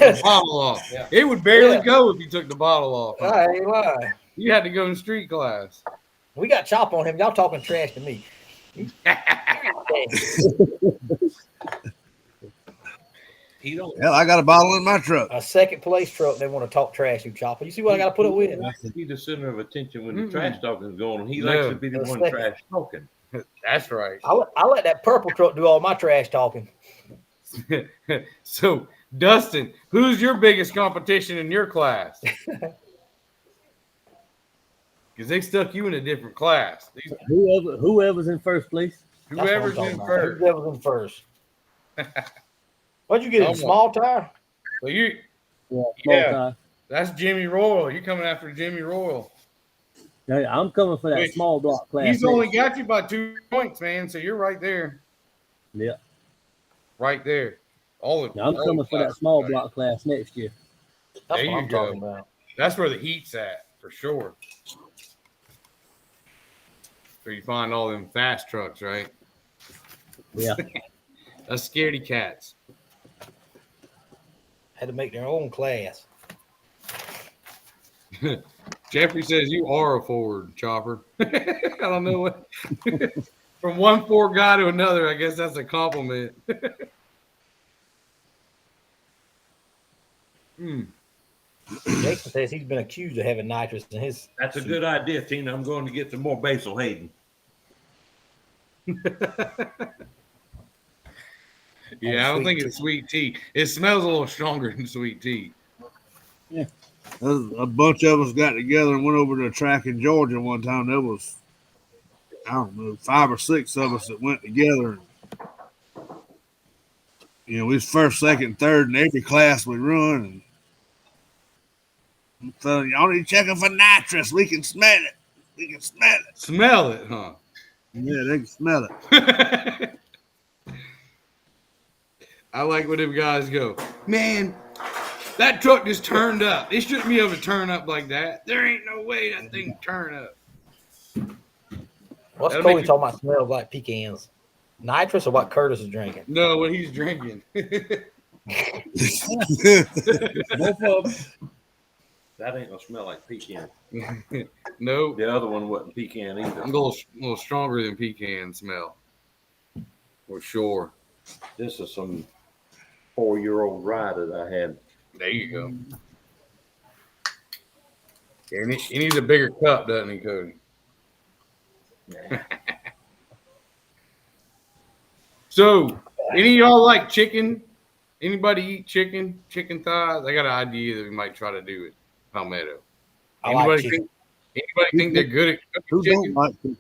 the bottle off. Yeah. It would barely Yeah. go if you took the bottle off. huh? I ain't lying. You had to go in street class. We got chop on him. Y'all talking trash to me. He don't. Hell, I got a bottle in my truck. A second place truck, they want to talk trash to Chopper. You see what I got to put up with? He likes to be the center of attention when the Mm-mm. trash talking is going on. He No. likes to be the That's one second. trash talking. That's right. I let that purple truck do all my trash talking. So, Dustin, who's your biggest competition in your class? Because they stuck you in a different class. Whoever's in first place. That's what I'm Whoever's talking in about. first. Whoever's in first. What'd you get? Come A on. small tire? Well, you Small Yeah. tire. that's Jimmy Royal. You're coming after Jimmy Royal. Hey, I'm coming for that Wait, small block class. He's only next. got you by 2 points, man. So you're right there. Yeah. Right there. All the I'm all coming the for that classes, small right? block class next year. That's There what you I'm go. talking about. That's where the heat's at, for sure. Where you find all them fast trucks, right? Yeah. That's scaredy cats. Had to make their own class. Jeffrey says you are a Ford, Chopper. I don't know what. From one Ford guy to another, I guess that's a compliment. Jason says he's been accused of having nitrous in his. That's a good idea, Tina. I'm going to get some more Basil Hayden. Yeah, I don't Sweet think tea. it's sweet tea. It smells a little stronger than sweet tea. A bunch of us got together and went over to a track in Georgia one time. There was, I don't know, 5 or 6 of us that went together. You know, we was first, second, third in every class we run. And so y'all need checking for nitrous. We can smell it. We can smell it. Smell it, huh? Yeah, they can smell it. I like when them guys go, man, that truck just turned up. It shouldn't be able to turn up like that. There ain't no way that thing turn up. What's That'll Cody make you- talking about? Smells like pecans. Nitrous or what Curtis is drinking? No, what he's drinking. Both of them. That ain't gonna smell like pecan. No, The other one wasn't pecan either. I'm a little stronger than pecan smell. For sure. This is some 4-year-old rye that I had. There you go. And he needs a bigger cup, doesn't he, Cody? So, any of y'all like chicken? Anybody eat chicken? Chicken thighs? I got an idea that we might try to do it. Palmetto. I like Anybody chicken. think they're good at Who cooking don't chicken? like chicken?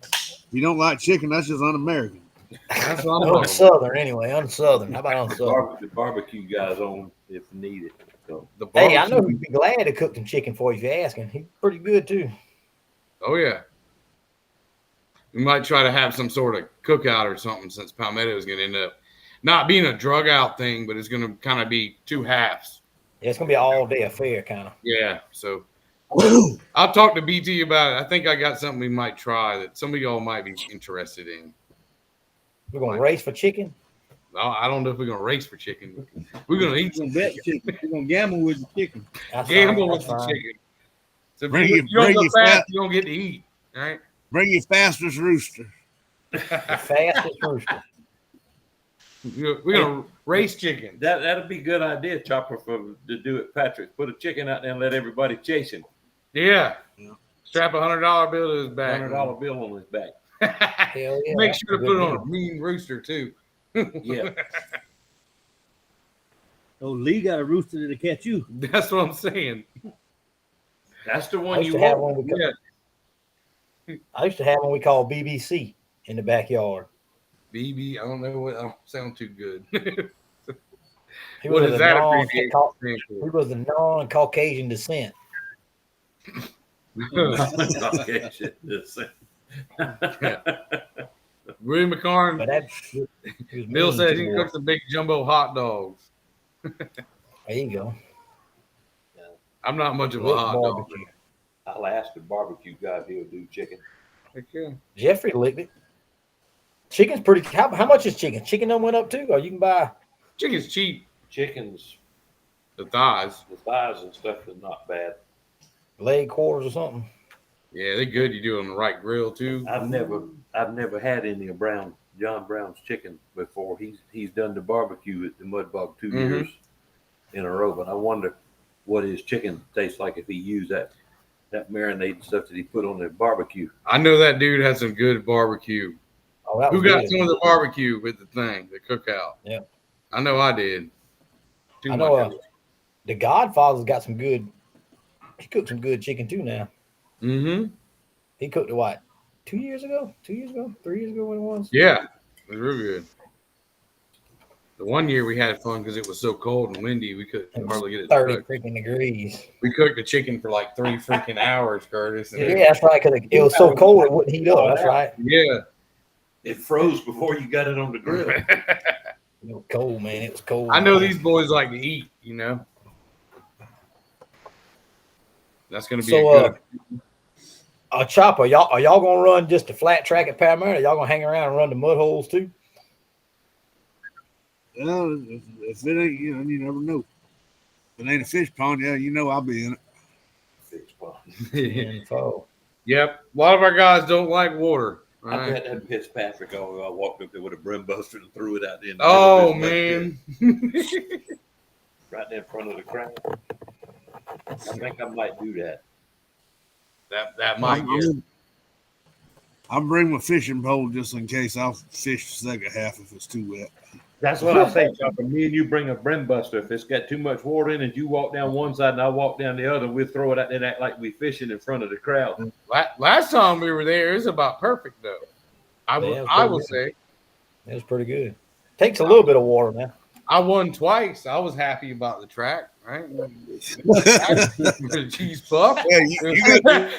If you don't like chicken, that's just un-American. That's what I'm talking about. Unsouthern anyway. Unsouthern. How about unsouthern? The barbecue guys on if needed. So The Hey, I know barbecue- he'd be glad to cook some chicken for you if you're asking. He's pretty good too. Oh yeah. We might try to have some sort of cookout or something since Palmetto is going to end up not being a drug out thing, but it's going to kind of be 2 halves. Yeah, it's gonna be an all day affair, kind of. Yeah. So I'll talk to BT about it. I think I got something we might try that some of y'all might be interested in. We're gonna race for chicken. I don't know if we're going to race for chicken. We're going to eat We're gonna bet chicken. We're gonna gamble with the chicken. That's gamble fine, with that's the fine. chicken. So if Bring you, your- you don't bring go your fast, fat- you don't get to eat. All right. Bring your fastest rooster. The fastest rooster. We're gonna race chicken. That'd be a good idea, Chopper, to do it, Patrick. Put a chicken out there and let everybody chase him. Yeah. Yeah. Strap $100 bill to his back. $100 bill on his back. Hell yeah. Make that's sure a to good put it on deal. a mean rooster too. Yeah. Oh, Lee got a rooster to catch you. That's what I'm saying. That's the I one used you to have want. one. Yeah. I used to have one we call BBC in the backyard. BB, I don't know what. I don't sound too good. He What was is of that non- abbreviation Cau- stand He for? was of non-Caucasian descent. Okay, shit. Willie McCarn. But that he was Bill mean says too, he boy. cooks the big jumbo hot dogs. There you go. I'm not much of a Look, hot dog. barbecue. I'll ask the barbecue guy if he'll do chicken. Heck yeah. Jeffrey licked it. Chicken's pretty. How much is chicken? Chicken done went up too, or you can buy. Chicken's cheap. Chicken's, The thighs. the thighs and stuff is not bad. Leg quarters or something. Yeah, they're good. You do it on the right grill too. I've never had any of John Brown's chicken before. He's done the barbecue at the Mud Bog 2 Mhm. years in a row, but I wonder what his chicken tastes like if he used that marinade stuff that he put on the barbecue. I know that dude has some good barbecue. Oh, that Who was got good. some of the barbecue with the thing, the cookout? Yeah. I know I did. Too I know much. the Godfather's got some good. He cooked some good chicken too. Now Mm-hmm. he cooked it what 2 years ago, 3 years ago, when it was. Yeah, it was real good. The one year we had fun because it was so cold and windy, we couldn't It was hardly get it 30 cooked. freaking degrees. We cooked the chicken for like 3 freaking hours, Curtis. And Yeah, that's right. Because it was so cold, it wouldn't heat up. That's right. Yeah. It froze before you got it on the grill. It was cold, man. It was cold. I know man. these boys like to eat, you know. That's gonna be So, a good. Chopper, are y'all gonna run just a flat track at Paramount? Or y'all gonna hang around and run the mud holes too? Well, if it ain't, you never know. If it ain't a fish pond, yeah, I'll be in it. Fish pond. Info. Yep. A lot of our guys don't like water. I Right? bet that pissed Patrick off. I walked up there with a brim buster and threw it out there. in the Oh middle of this man. pit, right there in front of the crowd. I think I might do that. that might get. I'll bring my fishing pole just in case. I'll fish the second half if it's too wet. That's what I say, Chopper. Me and you bring a brim buster. If it's got too much water in it, you walk down one side and I walk down the other. We'll throw it out there and act like we fishing in front of the crowd. Last time we were there, it was about perfect though. I Yeah, it was will pretty say It was pretty good. Takes a little bit of water, man. I won twice. I was happy about the track, right? The cheese puff. Yeah, you got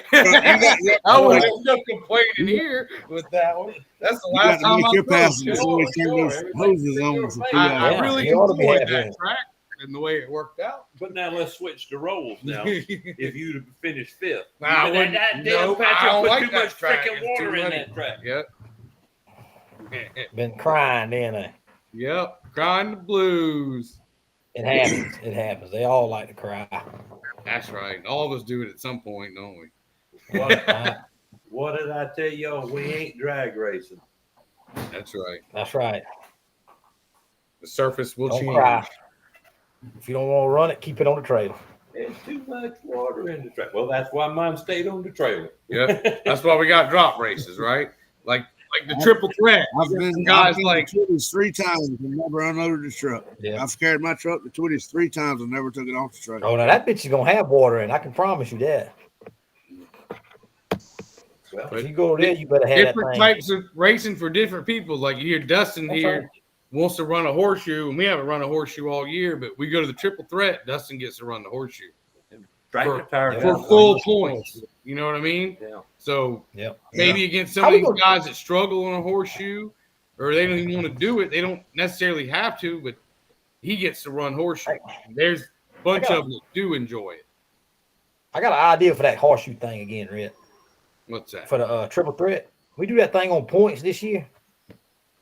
I wouldn't end up complaining here with that one. That's the you got last to time make I your felt passes it. before we turn those hoses on for 2 I hours. Yeah, really you ought to be enjoyed happy. that track and the way it worked out. But now let's switch to roles now. If you'd have finished fifth. Nah, I That wouldn't- damn nope, Patrick I don't put like too that much track. freaking It's water too in muddy. that track. Yep. Been crying, then Yep. Crying the blues. it happens. It happens. They all like to cry. That's right. All of us do it at some point, don't we? What did I tell y'all? We ain't drag racing. That's right. That's right. The surface will Don't change. cry. If you don't want to run it, keep it on the trailer. There's too much water in the track. Well, that's why mine stayed on the trailer. Yep. That's why we got drop races, right? Like the triple threat. I've been Guys like like- Twitties 3 times and never unloaded the truck. Yeah. I've carried my truck to Twitties 3 times and never took it off the truck. Oh, now that bitch is gonna have water in. I can promise you that. Well, If you go there, you better have that Different thing. types of racing for different people. Like you hear Dustin That's here right. wants to run a horseshoe, and we haven't run a horseshoe all year, but we go to the triple threat. Dustin gets to run the horseshoe tractor tire for guys full like- points. You know what I mean? Yeah. So Yep. maybe against some How of we these gonna- guys that struggle on a horseshoe, or they don't even want to do it, they don't necessarily have to, but he gets to run horseshoe. There's a bunch I got- of them that do enjoy it. I got an idea for that horseshoe thing again, Red. What's that? For the triple threat. We do that thing on points this year.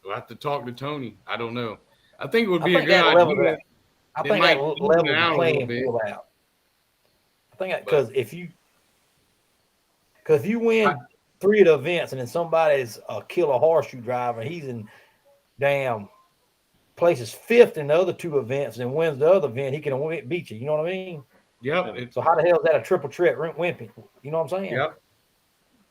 We'll have to talk to Tony. I don't know. I think it would I be a think good that level idea. that- I It think might that even level it out the a playing little bit. field out. I think because if you win 3 of the events and then somebody's a killer horseshoe driver, he's in damn places fifth in the other two events and wins the other event, he can beat you. You know what I mean? Yep. It's, So how the hell is that a triple threat wimping? You know what I'm saying? yep.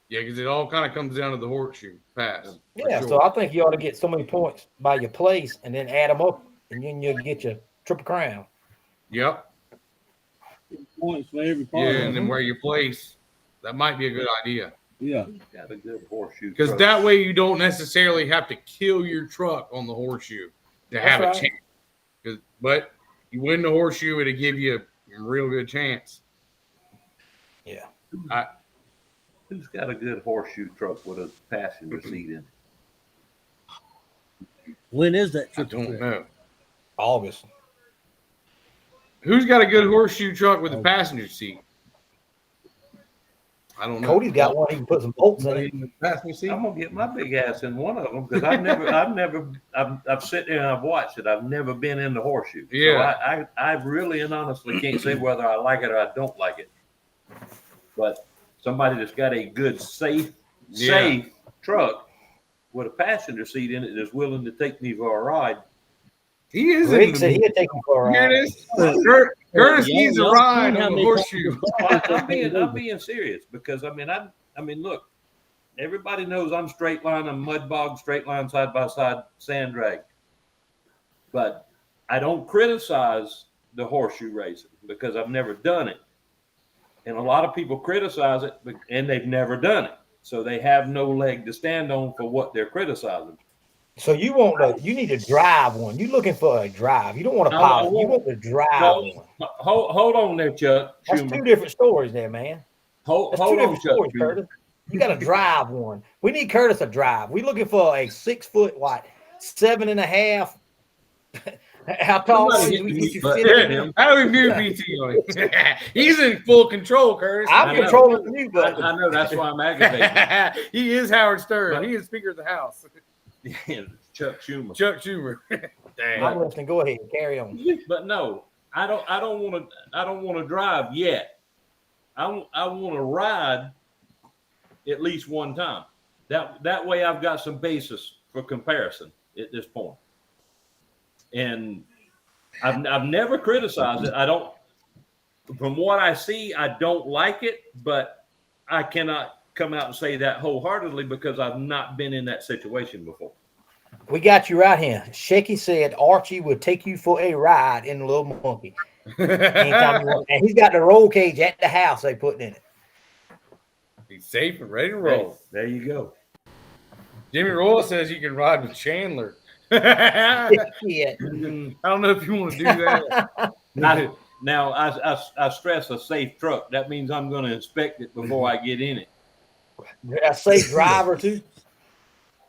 Yeah, because it all kind of comes down to the horseshoe pass. for Yeah. sure. So I think you ought to get so many points by your place and then add them up, and then you'll get your triple crown. Yep. Points for every Yeah, part. and then where you place, that might be a good idea. Yeah. He's got a good horseshoe. Because truck. that way you don't necessarily have to kill your truck on the horseshoe to That's have right. a chance. But you win the horseshoe, it'll give you a real good chance. Yeah. Who's got a good horseshoe truck with a passenger seat in it? When is that I triple don't threat? know. August. Who's got a good horseshoe truck with a passenger seat? I don't know. Cody's got one. He can put some bolts in it. Passenger seat? I'm gonna get my big ass in one of them because I've sit there and I've watched it. I've never been in the horseshoe. Yeah. So I really and honestly can't say whether I like it or I don't like it. But somebody that's got a good, safe truck with a passenger seat in it that's willing to take me for a ride. He is Rick in said the he'd take him for a Here ride. it is. Curtis needs a y'all ride seen how on the many horseshoe. I'm being serious because I mean, look, everybody knows I'm straight line, I'm mud bog, straight line, side by side, sand drag. But I don't criticize the horseshoe racing because I've never done it. And a lot of people criticize it and they've never done it. So they have no leg to stand on for what they're criticizing. So you need to drive one. You're looking for a drive. You don't want to I pilot. You want- want to drive No, one. Hold on there, Chuck. That's Schumer. two different stories there, man. Hold That's two on, different Chuck. stories, Schumer. Curtis. You got to drive one. We need Curtis to drive. We're looking for a 6 foot, 7.5. How tall Somebody is hit we the get you mute fit button. in? How do we do BT on it? He's in full control, Curtis. I'm I know. controlling the mute button. I know that's why I'm aggravated. He is Howard Stern. But- He is Speaker of the House. Chuck Schumer. Chuck Schumer. Dang. I'm listening. Go ahead. Carry on. But no, I don't want to drive yet. I want to ride at least one time. That way I've got some basis for comparison at this point. And I've never criticized it. I don't, from what I see, I don't like it, but I cannot come out and say that wholeheartedly because I've not been in that situation before. We got you right here. Shaky said Archie would take you for a ride in the Little Monkey anytime you want. And he's got the roll cage at the house they put in it. He's safe and ready to roll. There you go. Jimmy Roll says you can ride with Chandler. I Yeah. don't know if you want to do that. Now I stress a safe truck. That means I'm going to inspect it before I get in it. A safe driver too.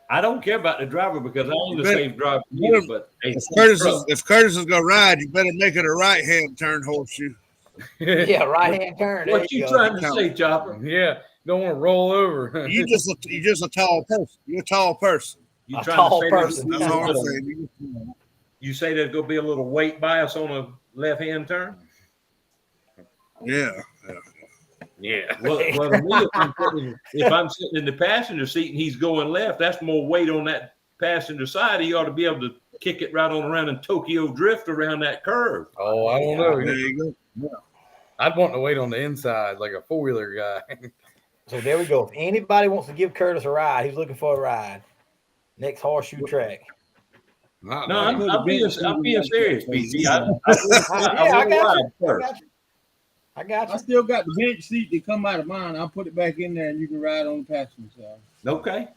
I don't care about the driver because I ain't a Better- safe driver either, but a If safe truck. Curtis is gonna ride, you better make it a right hand turn horseshoe. Yeah, right hand turn. There What you go. trying to say, Chopper? Yeah, don't want to roll over. You just a tall person. You're a tall person. You A trying tall to say person. That's all I'm saying. you say there's going to be a little weight bias on a left hand turn? Yeah. Yeah. Well, to me, if I'm sitting in the passenger seat and he's going left, that's more weight on that passenger side. He ought to be able to kick it right on around and Tokyo drift around that curve. Oh, I don't know. There you go. I'd want to wait on the inside like a 4-wheeler guy. So there we go. If anybody wants to give Curtis a ride, he's looking for a ride. Next horseshoe track. Not No, like- I'm being serious, BG. I I will got ride you. first. I got I you. still got the bench seat that come out of mine. I'll put it back in there and you can ride on the passenger side. Okay.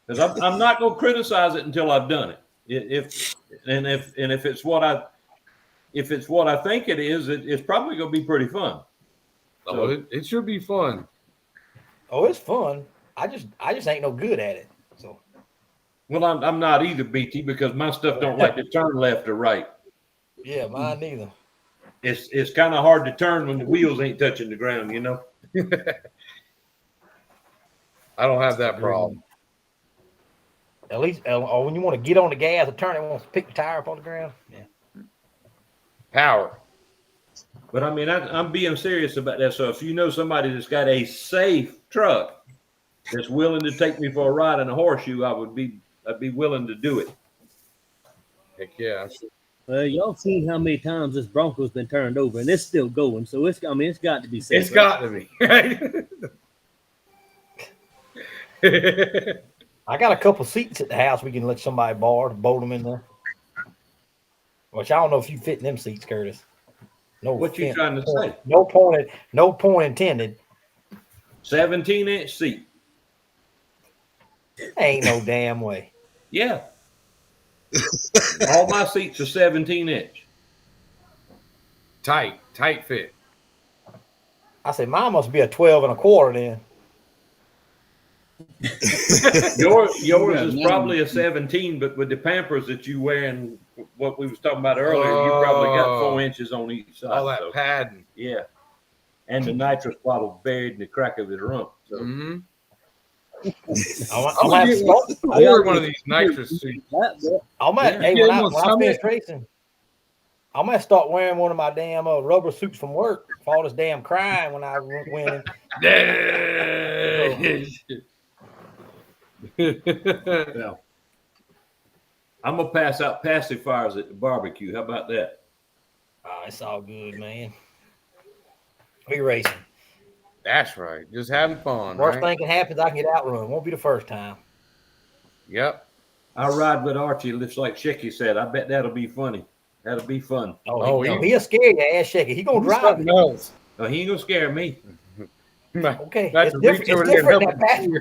Because I'm not going to criticize it until I've done it. If it's what I think it is, it's probably going to be pretty fun. Oh, it should be fun. Oh, it's fun. I just ain't no good at it. So Well, I'm not either, BT, because my stuff don't like to turn left or right. yeah, mine neither. It's kind of hard to turn when the wheels ain't touching the ground, you know. I don't have that problem. At least, or when you want to get on the gas or turn it, wants to pick the tire up on the ground. Yeah. Power. But I mean, I'm being serious about that. So if you know somebody that's got a safe truck that's willing to take me for a ride in a horseshoe, I'd be willing to do it. Heck yeah. Y'all seen how many times this Bronco's been turned over, and it's still going. So it's got to be safe. It's got to be. I got a couple seats at the house we can let somebody borrow to bolt them in there. Which I don't know if you fit in them seats, Curtis. No. What you trying to say? No point intended. 17-inch seat. Ain't no damn way. Yeah. All my seats are 17-inch. Tight fit. I said mine must be a 12 and a quarter then. Yours is probably a 17, but with the Pampers that you wear and what we was talking about earlier, you probably got 4 inches on each side. All that so, padding. yeah. And the nitrous bottle buried in the crack of his rump. So Mm-hmm. I'm gonna have to start. I ordered one of these nitrous suits. I'm gonna, Yeah, hey, get when I one summit. finish racing, I'm gonna start wearing one of my damn rubber suits from work for all this damn crying when I win. yeah. I'm gonna pass out pacifiers at the barbecue. How about that? Oh, it's all good, man. We racing. That's right. Just having fun. Worst Right? thing can happen is I can get outrun. Won't be the first time. Yep. I ride with Archie, just like Shecky said. I bet that'll be funny. That'll be fun. Oh, he'll scare your ass shaking. He gonna drive. Something else. No, he ain't gonna scare me. Okay, That's it's different. over It's there different helping.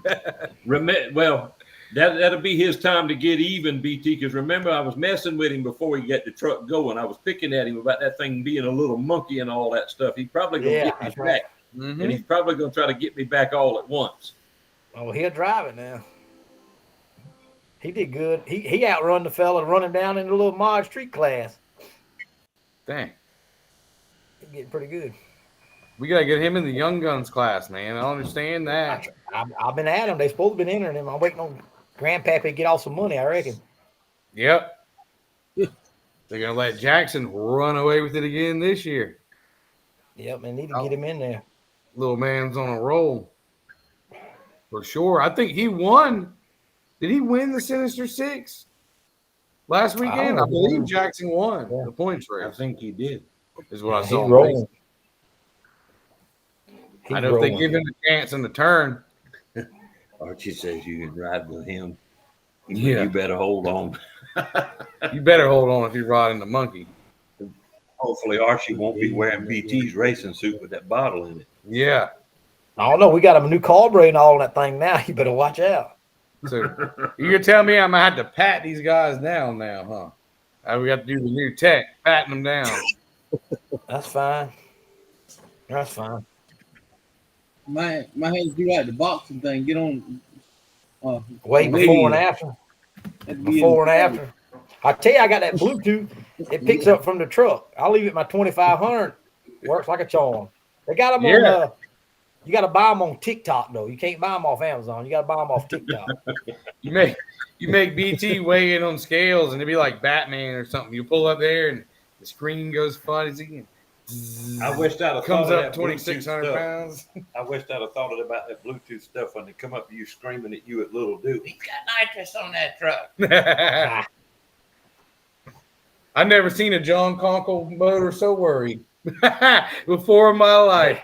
that Well, that'll be his time to get even, BT. Because remember, I was messing with him before he got the truck going. I was picking at him about that thing being a little monkey and all that stuff. He's probably gonna Yeah, get me that's back, right. Mhm. and he's probably gonna try to get me back all at once. Oh, he'll drive it now. He did good. He outrun the fella running down in the little Mod Street class. Dang. He's getting pretty good. We gotta get him in the young guns class, man. I don't understand that. I've been at him. They supposed to be entering him. I'm waiting on Grandpappy to get off some money, I reckon. Yep. They're gonna let Jackson run away with it again this year. Yep, and need to get him in there. Little man's on a roll. For sure. I think he won. Did he win the Sinister Six last weekend? I believe Jackson won the points I race. think he did. Is what I He's saw. rolling. I know if they give him a chance in the turn. Archie says you can ride with him. Yeah. You better hold on. You better hold on if you're riding the monkey. Hopefully, Archie won't be wearing BT's racing suit with that bottle in it. Yeah. I don't know. We got a new carburetor and all that thing now. You better watch out. So you can tell me I'm gonna have to pat these guys down now, huh? We got to do the new tech, patting them down. That's fine. That's fine. My hands do like the boxing thing. Get on. Way before and after. Before and after. I tell you, I got that Bluetooth. It picks up from the truck. I'll leave it my 2500. Works like a charm. They got them on. You got to buy them on TikTok though. You can't buy them off Amazon. You got to buy them off TikTok. You make BT weigh in on scales and it'd be like Batman or something. You pull up there and the screen goes fuzzy. I wished I'd have Comes thought of up that 2,600 Bluetooth pounds. stuff. I wished I'd have thought about that Bluetooth stuff when they come up to you screaming at you at Little Duke. He's got nitrous on that truck. I've never seen a John Conkle motor so worried before in my life.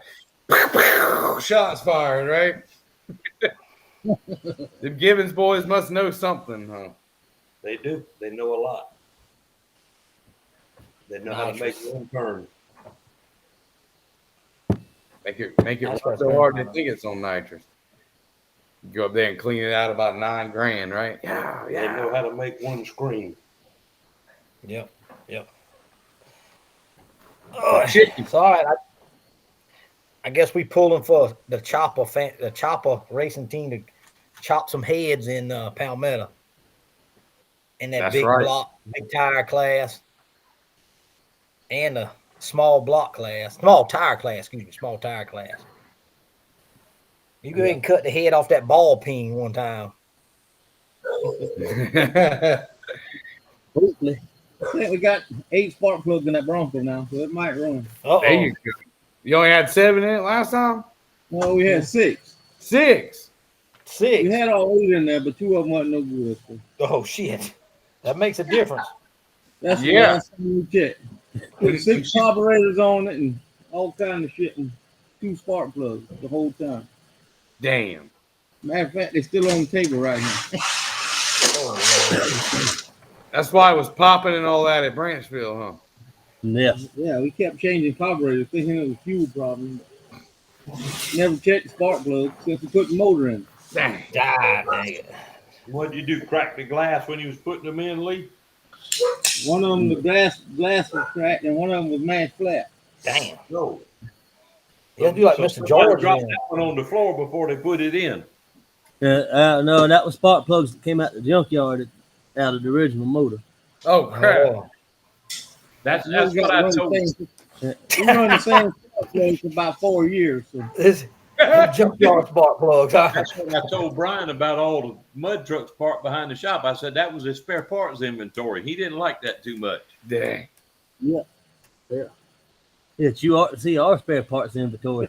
Shots fired, right? The Gibbons boys must know something, huh? They do. They know a lot. They know how to make one turn. Make it That's run what's so going hard on. they think it's on nitrous. You go up there and clean it out about $9,000, right? Yeah, They know how to make one scream. Yep. Chicken. It's all right. I guess we pulling for the Chopper racing team to chop some heads in Palmetto. In that That's big right. block, big tire class. And the small tire class. You go ahead and cut the head off that ball peen one time. Hopefully. I think we got 8 spark plugs in that Bronco now, so it might run. There you go. You only had 7 in it last time? No, we had 6. 6. We had all 8 in there, but 2 of them wasn't no good. So. Oh shit. That makes a difference. That's the Yeah. last thing we checked. Put 6 carburetors on it and all kind of shit and 2 spark plugs the whole time. Damn. Matter of fact, they're still on the table right now. That's why it was popping and all that at Branchville, huh? Yes. Yeah, we kept changing carburetors thinking it was a fuel problem. Never checked the spark plug since we put the motor in. Dang. God dang it. What did you do? Crack the glass when you was putting them in, Lee? One of them, the glass was cracked, and one of them was mashed flat. Damn. No. You gotta do like So Mr. somebody George. dropped then. that one on the floor before they put it in. No, that was spark plugs that came out the junkyard out of the original motor. Oh, crap. Oh, That's We what I run the told you. same- We run the same spark plug for about 4 years. So this junkyard spark plugs. Huh? That's what I told Brian about all the mud trucks parked behind the shop. I said that was his spare parts inventory. He didn't like that too much. Dang. Yes, you ought to see our spare parts inventory.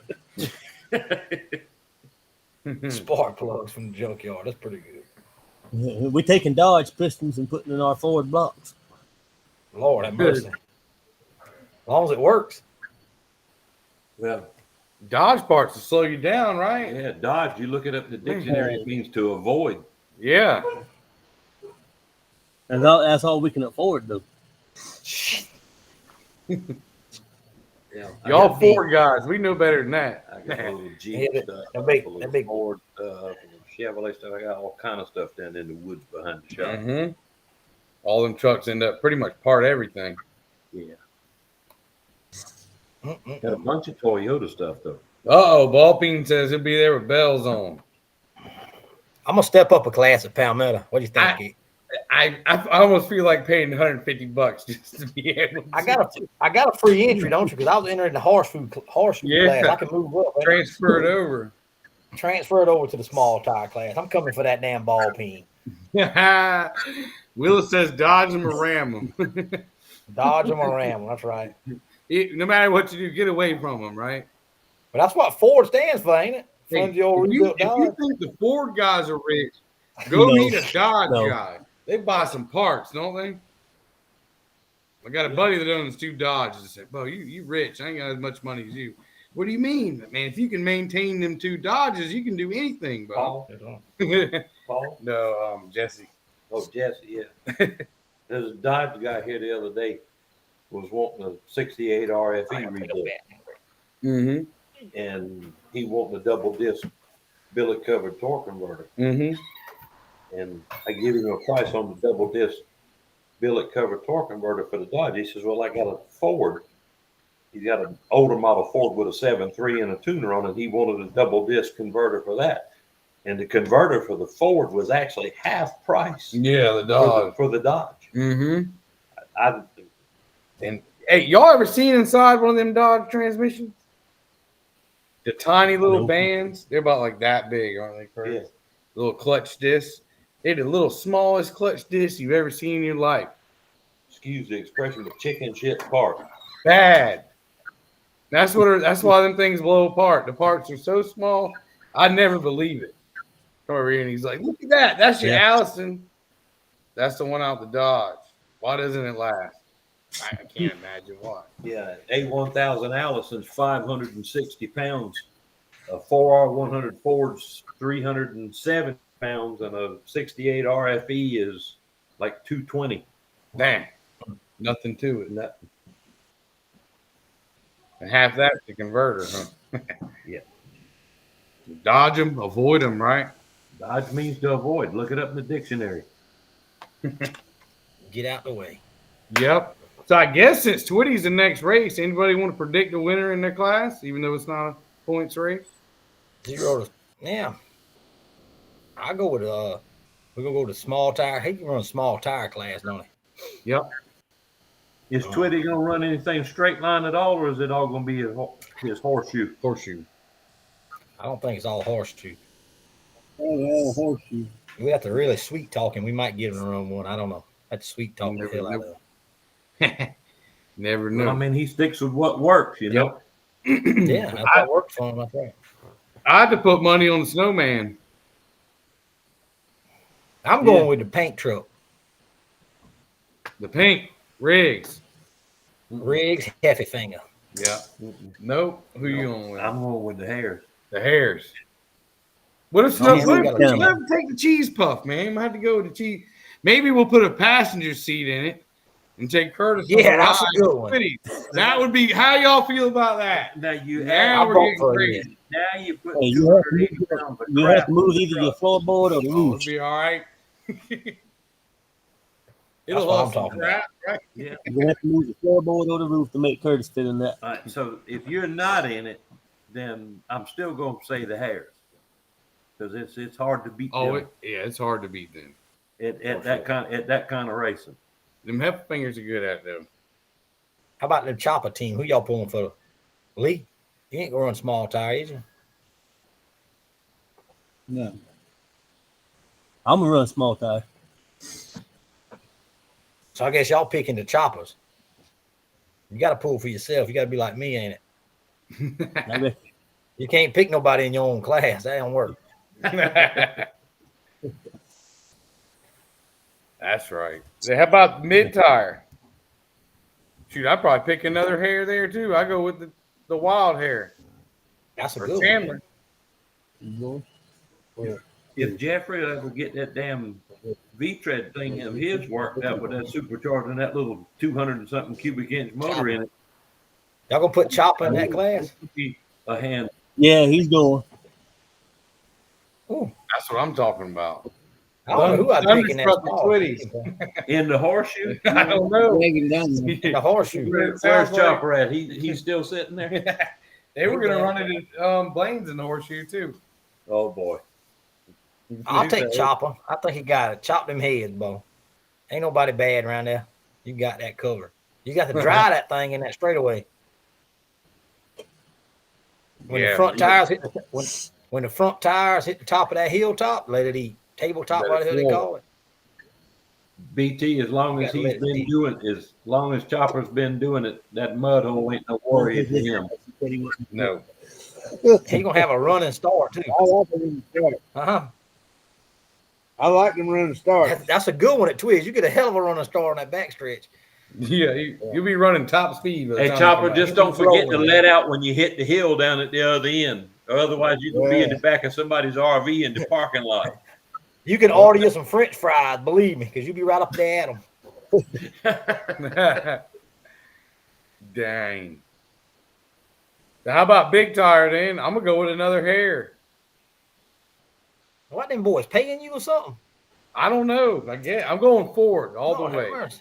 Spark plugs from the junkyard. That's pretty good. We're taking Dodge pistons and putting in our Ford blocks. Lord have mercy. As long as it works. Well, Dodge parts to slow you down, right? yeah, Dodge, you look it up in the dictionary, it means to avoid. Yeah. And that's all we can afford, though. Yeah, Y'all Ford guys, we know better than that. I got a little Jeep Yeah, stuff, that big- a little that big- Ford stuff, Chevrolet stuff. I got all kind of stuff down in the woods behind the shop. Mm-hmm. All them trucks end up pretty much part everything. Yeah, Mm-mm. got a bunch of Toyota stuff though. Uh-oh, Ballpeen says he'll be there with bells on. I'm gonna step up a class at Palmetto. What do you think? Keith? I almost feel like paying $150 just to be able to I got a free entry, don't you? Because I was entering the horseshoe Yeah. class. I can move up. transfer it over. Transfer it over to the small tire class. I'm coming for that damn ball peen. Willis says dodge them or ram them. Dodge them or ram them. That's right. No matter what you do, get away from them, right? But that's what Ford stands for, ain't it? Hey, Flimsy old if you rebuilt Dodge. think the Ford guys are rich, go No. meet a Dodge No. guy. They buy some parts, don't they? I got a buddy that owns 2 Dodges. I said, "Bro, you rich. I ain't got as much money as you." What do you mean, man? If you can maintain them 2 Dodges, you can do anything, bro. Paul, Paul. No, Jesse. Oh, Jesse, yeah. There's a Dodge guy here the other day was wanting a 68 RFE rebuilt, Mm-hmm. and he wanting a double disc billet covered torque converter. Mm-hmm. And I give him a price on the double disc billet covered torque converter for the Dodge. He says, "Well, I got a Ford. He's got an older model Ford with a 7.3 and a tuner on it. He wanted a double disc converter for that. And the converter for the Ford was actually half price Yeah, the Dodge. for the Dodge. Mm-hmm. I And hey, y'all ever seen inside one of them Dodge transmissions? The tiny little Nope. bands, they're about like that big, aren't they? Kurt? Yeah. Little clutch discs. They're the little smallest clutch discs you've ever seen in your life. excuse the expression, but chicken shit part. Bad. That's why them things blow apart. The parts are so small, I never believe it. Come over here and he's like, "Look at that. That's your Yeah. Allison. That's the one out the Dodge. Why doesn't it last?" I can't imagine why. Yeah, A1000 Allison's 560 pounds. A 4R100 Ford's 370 pounds, and a 68 RFE is like 220. Damn. Nothing to it. And that, And half that's the converter, huh? Yeah. Dodge them, avoid them, right? Dodge means to avoid. Look it up in the dictionary. Get out the way. Yep. So I guess since Twitty's the next race, anybody want to predict a winner in their class, even though it's not a points race? 0 to yeah. I go with we're gonna go to small tire. He can run a small tire class, don't he? Yep. Is Twitty going to run anything straight line at all, or is it all going to be his horseshoe? Horseshoe. I don't think it's all horseshoe. all horseshoe. We have to really sweet talk him. We might give him a run one. I don't know. That's sweet talk the Never hell out know. of him. Never Well, I know. mean, he sticks with what works, you know. Yeah, that worked for him. I think. I had to put money on the snowman. I'm going with the paint truck. The pink Riggs. Riggs, Hefty Finger. Yeah. Nope. Who you on with? I'm going with the Hares. The Hares. What if No, let we got him take the cheese puff, man? I have to go with the cheese. Maybe we'll put a passenger seat in it and take Curtis. on Yeah, the that's a ride. good one. That would be. How y'all feel about that? Now you Now I'll we're vote getting for it, crazy. now you put Hey, you have to 280 move- pounds of You have crap to move in the either your truck. floorboard or the Oh, roof. it'll be all right. That's It'll what I'm haul some talking crap, right? Yeah. You have to move the floorboard or the roof to make Curtis fit in that. All right, so if you're not in it, then I'm still going to say the Hares because it's hard to beat Oh, them it's hard to beat them. at that kind of racing. Them heifer fingers are good at it, though. How about the chopper team? Who y'all pulling for? Lee? You ain't gonna run small tire, is you? No. I'm gonna run small tire. So I guess y'all picking the choppers. You got to pull for yourself. You got to be like me, ain't it? I bet- You can't pick nobody in your own class. That don't work. That's right. So how about mid tire? Shoot, I'd probably pick another hair there too. I go with the wild hair That's a or good one. Chandler. If Jeffrey will ever get that damn V-tread thing of his worked out with that supercharger and that little 200 and something cubic inch motor in it, Y'all gonna put chopper in that class? be a hand. Yeah, he's going. That's what I'm talking about. I don't know who I'd pick in that Thunderstruck small. Twitties. In the horseshoe? I don't know. Dragging down there. The horseshoe. Where's Sounds like- Chopper at? He's still sitting there? They were gonna run it at Blaine's in the horseshoe too. Oh boy. I'll take chopper. I think he got it. Chop them heads, Bo. Ain't nobody bad around there. You got that covered. You got to dry that thing in that straightaway. When the front tires hit when the front tires hit the top of that hilltop, let it eat. Tabletop, Let it whatever they flow. call it. BT, as long as Gotta let he's it been be. doing, as long as Chopper's been doing it, that mud hole ain't no worry to him. No. He gonna have a running start too. I like them start. Uh-huh. I like them running start. That's a good one at Twiz. You get a hell of a running start on that backstretch. Yeah, you'll be running top speed. by the Hey, time you Chopper, come just back. don't forget to rolling. let out when you hit the hill down at the other end. Or otherwise, you're going to be in the back of somebody's RV in the parking lot. You can order you some French fries, believe me, because you'll be right up there at them. Dang. So how about big tire then? I'm gonna go with another hair. What them boys paying you or something? I don't know. I guess I'm going forward all Lord the have way. mercy.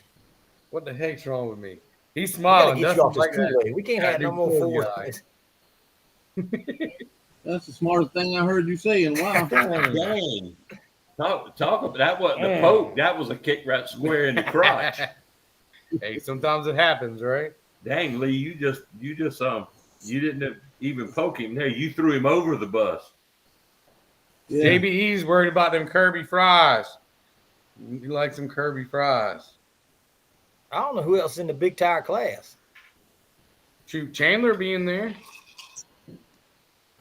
What the heck's wrong with me? He's We gotta smiling. get you off Dustin's this like that. Kool-Aid. We can't have no more Ford Ford. guy. That's the smartest thing I heard you say in a while. Dang. Talk about that wasn't a poke. That was a kick right square in the crotch. Hey, sometimes it happens, right? Dang, Lee, you didn't even poke him there. You threw him over the bus. Yeah. JBE's worried about them Kirby fries. You like some Kirby fries? I don't know who else is in the big tire class. Shoot, Chandler being there.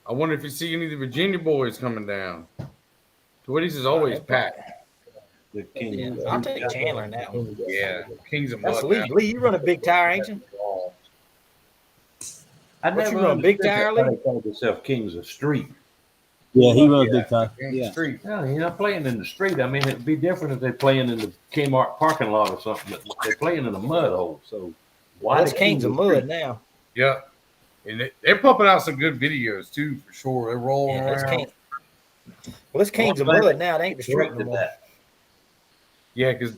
I wonder if you see any of the Virginia boys coming down. Twitties is always packed. The king. Yeah, I'll take Chandler in that one. Yeah, Kings of That's Mud. Lee. now. Lee, you run a big tire, ain't you? I What, never you run big understood tire, why Lee? they called themselves Kings of Street. Yeah, he runs big tire. Kings of Yeah. Street. No, you're not playing in the street. I mean, it'd be different if they're playing in the Kmart parking lot or something. But they're playing in a mud hole. So why That's the Kings of Street? Mud now. Yeah. And they're pumping out some good videos too, for sure. They're rolling Yeah, it's around. King. Well, it's Kings of Mud now. They ain't the street no Corrected more. that. Yeah, because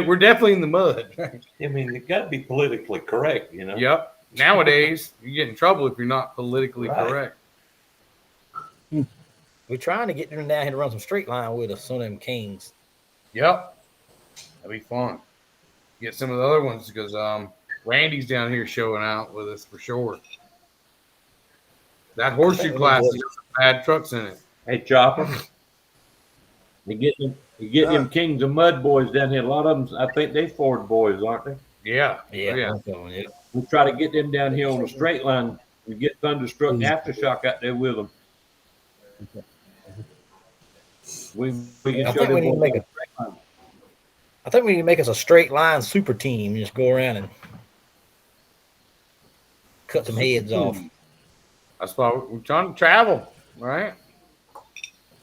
we're definitely in the mud. I mean, it got to be politically correct, you know. Yep. Nowadays, you get in trouble if you're not politically Right. correct. We're trying to get them down here to run some straight line with us, some of them Kings. Yep. That'd be fun. Get some of the other ones because Randy's down here showing out with us for sure. That horseshoe class has got some bad trucks in it. Hey, Chopper, you get them Kings of Mud boys down here. A lot of them, I think they Ford boys, aren't they? Yeah. Yeah. Yeah. Yeah. We try to get them down here on the straight line and get Thunderstruck and Aftershock out there with them. We I can show think we them need to make a. I think we need to make us a straight line super team. Just go around and cut some heads off. That's why we're trying to travel, right?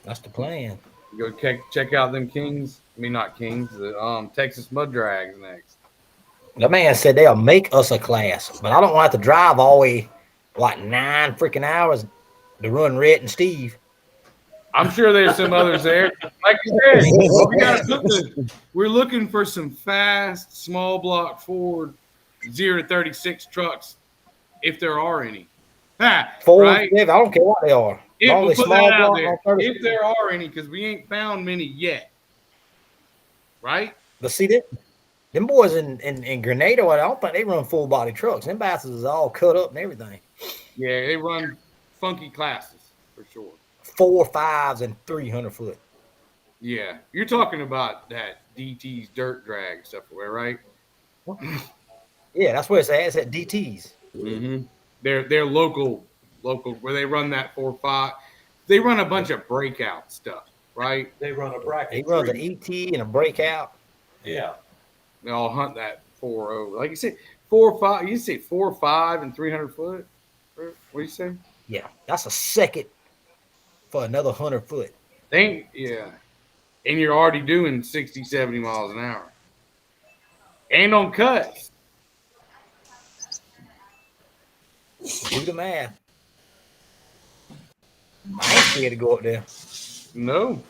That's the plan. Go check out them Kings. I mean, not Kings. The Texas Mud Drags next. The man said they'll make us a class, but I don't want to have to drive all the way like 9 freaking hours to run Rhett and Steve. I'm sure there's some others there. Like you said, we're looking for some fast, small block Ford 0 to 36 trucks, if there are any. Ford, right? I don't care what they are. If, Long we'll as put small that out block there. on 36. If there are any, because we ain't found many yet. Right? But see that them boys in Grenada, I don't think they run full body trucks. Them bastards is all cut up and everything. Yeah, they run funky classes for sure. 4, 5s, and 300 foot. Yeah, you're talking about that DT's dirt drag stuff, right? Yeah, that's where it's at. It's at DT's. Mm-hmm. They're local where they run that 4-5. They run a bunch of breakout stuff, right? They run a bracket. He runs an ET and a breakout. Yeah. They all hunt that 4.0. Like you said, 4.5. You say 4.5 and 300 foot. What do you say? Yeah, that's a second for another 100 foot. Yeah. And you're already doing 60, 70 miles an hour. And on cuts. Do the math. I ain't scared to go up there. No.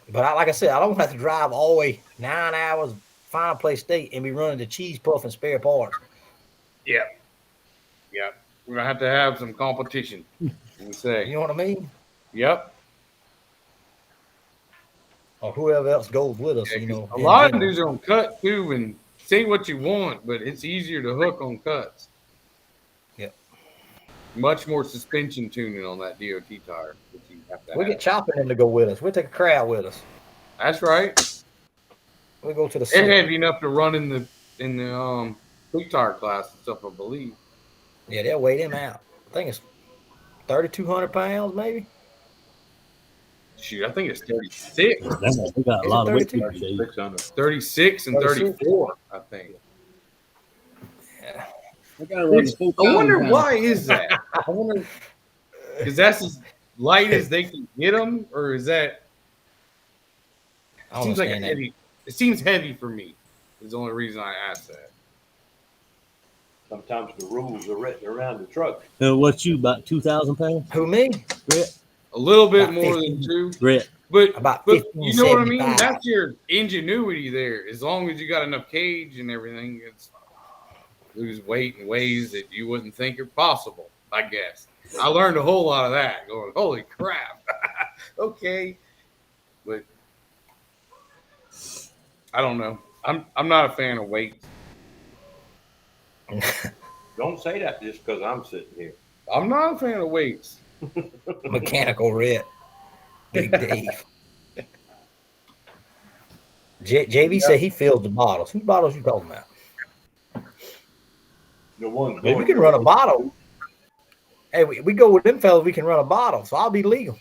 But like I said, I don't have to drive all the way 9 hours, find a place to stay, and be running the cheese puff and spare parts. Yeah. Yeah. We're going to have some competition. We say. You know what I mean? Yep. Or whoever else goes with us, Yeah, you know. a lot of dudes are on cut too, and say what you want, but it's easier to hook on cuts. Yep. Much more suspension tuning on that DOT tire. That you have to We have. get chopping in to go with us. We'll take a crowd with us. That's right. We go to the They're center. heavy enough to run in the quick tire class and stuff, I believe. Yeah, they'll weigh them out. I think it's 3,200 pounds, maybe. Shoot, I think it's 36. We got a lot of weight. 36 and 34, I think. I gotta run the full I wonder time. why is that? I wonder because that's as light as they can get them, or is that? I don't Seems like a understand that. heavy. It seems heavy for me. Is the only reason I asked that. Sometimes the rules are written around the truck. What you about 2,000 pounds? Who, me? A little bit About more 15. than 2, Brett, but About but you know what I mean. 1575. That's your ingenuity there. As long as you got enough cage and everything, it's lose weight in ways that you wouldn't think are possible. I guess I learned a whole lot of that. Going, holy crap! Okay, but I don't know. I'm not a fan of weights. Don't say that just because I'm sitting here. I'm not a fan of weights. Mechanical Red. Big Dave. JV said he filled the bottles. Whose bottles you talking about? The one. Maybe we can run a bottle. Hey, we go with them fellas, we can run a bottle, so I'll be legal.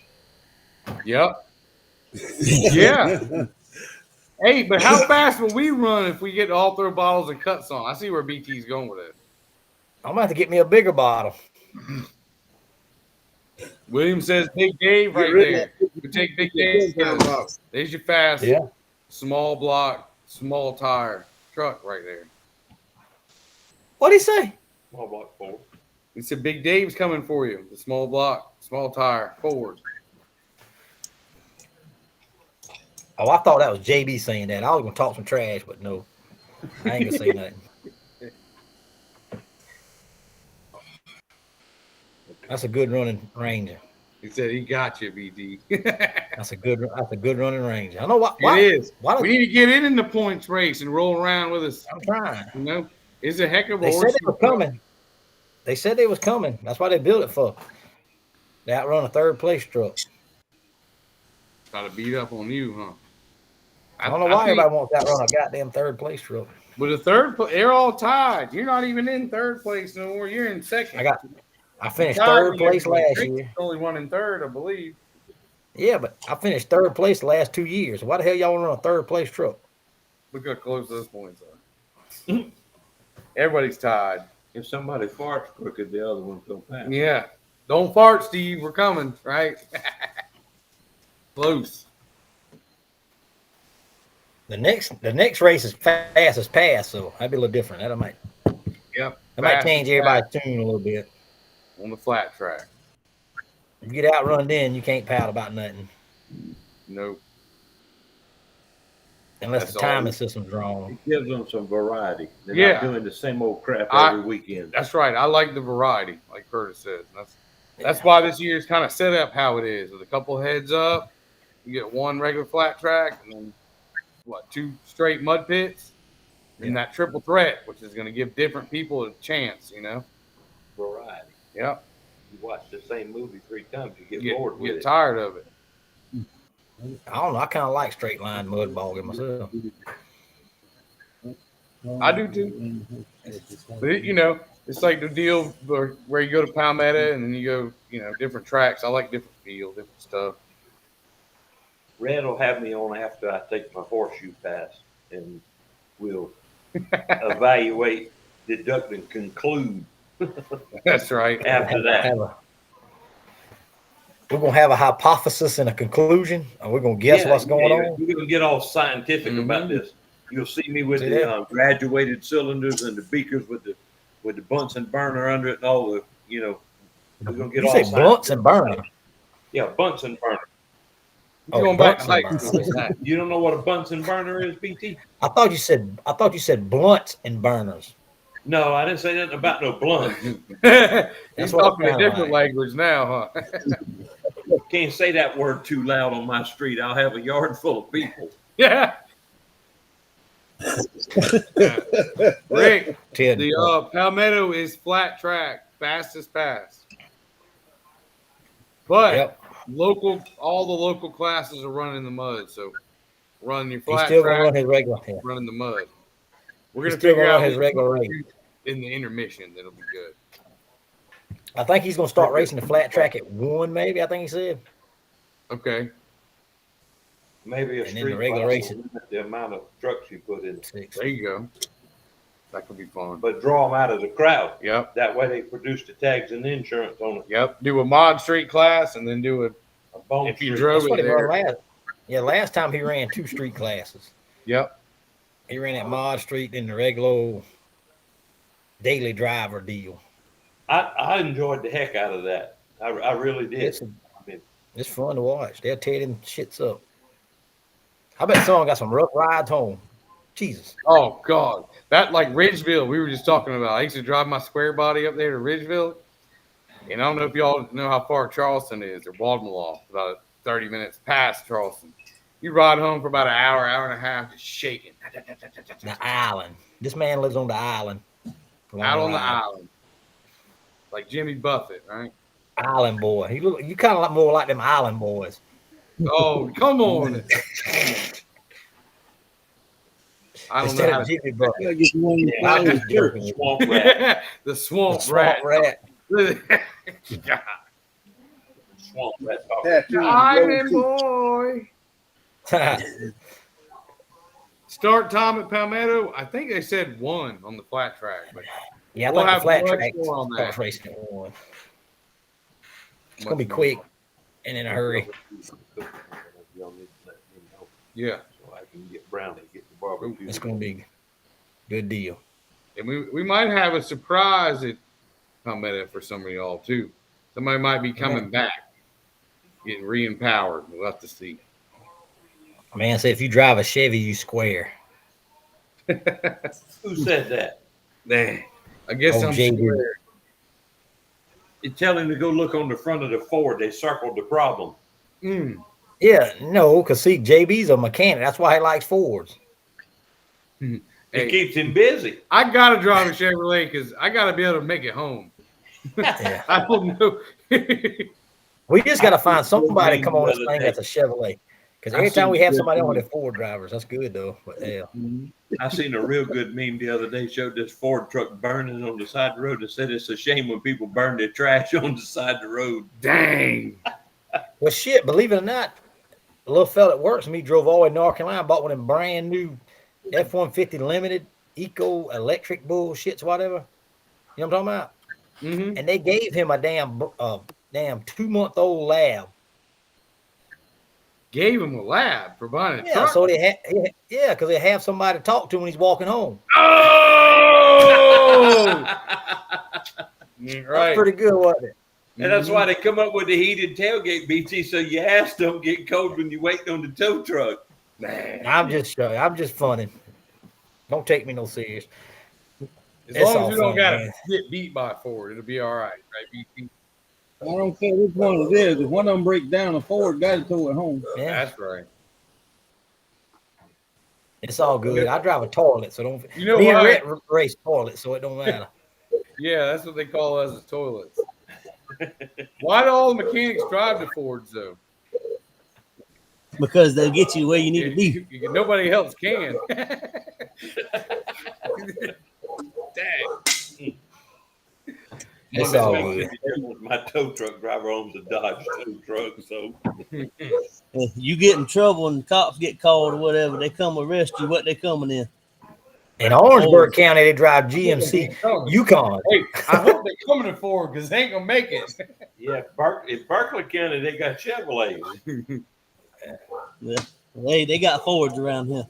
Yep. Yeah. Hey, but how fast will we run if we get all throw bottles and cuts on? I see where BT's going with it. I'm gonna have to get me a bigger bottle. William says Big Dave right there. We take Big Dave. There's your fast, Yeah. small block, small tire truck right there. What'd he say? Small block 4. He said Big Dave's coming for you. The small block, small tire, Ford. Oh, I thought that was JB saying that. I was gonna talk some trash, but no, I ain't gonna say nothing. That's a good running Ranger. He said he got you, BD. That's a good running Ranger. I know what. It is. Why We need to get in the points race and roll around with us. I'm trying. You know, it's a heck of a They said horse. they were coming. They said they was coming. That's why they built it for. They outrun a third place truck. Got to beat up on you, huh? I don't know why everybody wants to outrun a goddamn third place truck. But the third, they're all tied. You're not even in third place no more. You're in second. I finished Tied third with place everybody. last Drake's year. the only one in third, I believe. Yeah, but I finished third place the last 2 years. Why the hell y'all run a third place truck? Look how close those points are. Everybody's tied. If somebody farts crooked, the other one's gonna pass. Yeah. Don't fart, Steve. We're coming, right? Close. The next race is fastest pass, so that'd be a little different. That might Yep. change Fastest everybody's tune a little bit. on the flat track. If you get outrun, then you can't pout about nothing Nope. unless That's the timing all. system's wrong. It gives them some variety. They're Yeah. not doing the same old crap I- every weekend. That's right. I like the variety, like Curtis says. That's why this year's kind of set up how it is, with a couple heads up. You get one regular flat track, and then two straight mud pits, and that triple threat, which is going to give different people a chance. Variety. Yep. You watch the same movie 3 times, you get Get bored with it. tired of it. I don't know. I kind of like straight line mud bogging myself. I do too. But it's like the deal where you go to Palmetto and then you go, different tracks. I like different feel, different stuff. Red will have me on after I take my horseshoe pass, and we'll evaluate, deduct, and conclude That's right. after that. We're gonna have a hypothesis and a conclusion, and we're gonna guess what's going on. We're gonna get all scientific about this. You'll see me with See the that? graduated cylinders and the beakers with the Bunsen burner under it and all the we're gonna get You all say blunts scientific. and burner. Yeah, Bunsen burner. We're going back to Bunsen like burner. You don't know what a Bunsen burner is, BT? I thought you said blunts and burners. No, I didn't say nothing about no blunt. He's That's what talking it a sounded different like. language now, huh? Can't say that word too loud on my street. I'll have a yard full of people. Yeah. Rick, Ted, the Palmetto is flat track, fastest pass. But yep. all the local classes are running in the mud. So run your He's flat still gonna track, run his regular. Yeah. run in the mud. We're He's gonna still figure gonna out run his what regular to race. do in the intermission. That'll be good. I think he's gonna start racing the flat track at 1, maybe. I think he said. Okay. Maybe a And then street the regular class races. will limit the amount of trucks you put in, 6. There you go. That could be fun. but draw them out of the crowd. Yep. That way they produce the tags and the insurance on it. Yep. Do a mod street class and then do A bone if you street. drove That's what it he run there. last. Yeah, last time he ran 2 street classes. Yep. He ran at Mod Street and the regular old daily driver deal. I enjoyed the heck out of that. I really did. It's fun to watch. They'll tear them shits up. I bet someone got some rough rides home. Jesus. Oh God, that like Ridgeville. We were just talking about. I used to drive my square body up there to Ridgeville, and I don't know if y'all know how far Charleston is or Baltimore. About 30 minutes past Charleston. You ride home for about an hour, hour and a half, just shaking. The island. This man lives on the island. Out on the ride. island, like Jimmy Buffett, right? Island boy. You kind of more like them island boys. Oh, come on. I don't Instead know how of to. Jimmy Buffett. I get one of the Yeah, I'm flowers just here. joking. Swamp rat. The swamp, Swamp rat. God. Swamp rat. talk. Tattoo. Island boy. Start time at Palmetto. I think they said 1 on the flat track, but Yeah, I We'll think the have flat much track more on that. starts racing at 1. It's gonna be quick and in a hurry. Y'all need to let me know Yeah, so I can get Brownie, get the barbecue. It's gonna be a good deal. and we might have a surprise at Palmetto for some of y'all too. Somebody might be coming back, getting re-empowered. We'll have to see. Man said if you drive a Chevy, you square. Who said that? Dang. I guess Oh, I'm JD. square. You tell him to go look on the front of the Ford. They circled the problem. Yeah, no, because see, JB's a mechanic. That's why he likes Fords. It Hey, keeps him busy. I gotta drive a Chevrolet because I gotta be able to make it home. Yeah. I don't know. We just got to find somebody to come on this the other thing day. that's a Chevrolet. Because I every time seen we have good somebody on meme. with Ford drivers, that's good though. But yeah, I seen a real good meme the other day. Showed this Ford truck burning on the side of the road. It said it's a shame when people burn their trash on the side of the road. Dang. Well, shit, believe it or not, a little fella that works with me drove all the way to North Carolina, bought one of them brand new F-150 Limited Eco Electric bullshits, whatever. You know what I'm talking about? Mm-hmm. And they gave him a damn 2-month-old lab. Gave him a lab for buying a Yeah, truck. so because they have somebody to talk to when he's walking home. Oh, That's right. pretty good, wasn't it? And that's why they come up with the heated tailgate, BT, so your ass don't get cold when you're waiting on the tow truck. I'm just funning. Don't take me no serious. As It's long all as you don't fun, got to man. get beat by a Ford, it'll be all right, right? BT? I don't care which one it is. If one of them breaks down, a Ford got to tow it home. Yeah, That's right. it's all good. I drive a toilet, so don't. You know Me and why? Rhett race toilets, so it don't matter. Yeah, that's what they call us as toilets. Why do all the mechanics drive the Fords though? Because they'll get you where you need to be. Nobody else can. Dang. It's all Makes good. a difference. My tow truck driver owns a Dodge tow truck, so If you get in trouble and the cops get called or whatever, they come arrest you. What they coming in? In Orangeburg County, they drive GMC Yukon. Hey, I hope they're coming to Ford because they ain't gonna make it. yeah. In Berkeley County, they got Chevrolets. They got Fords around here.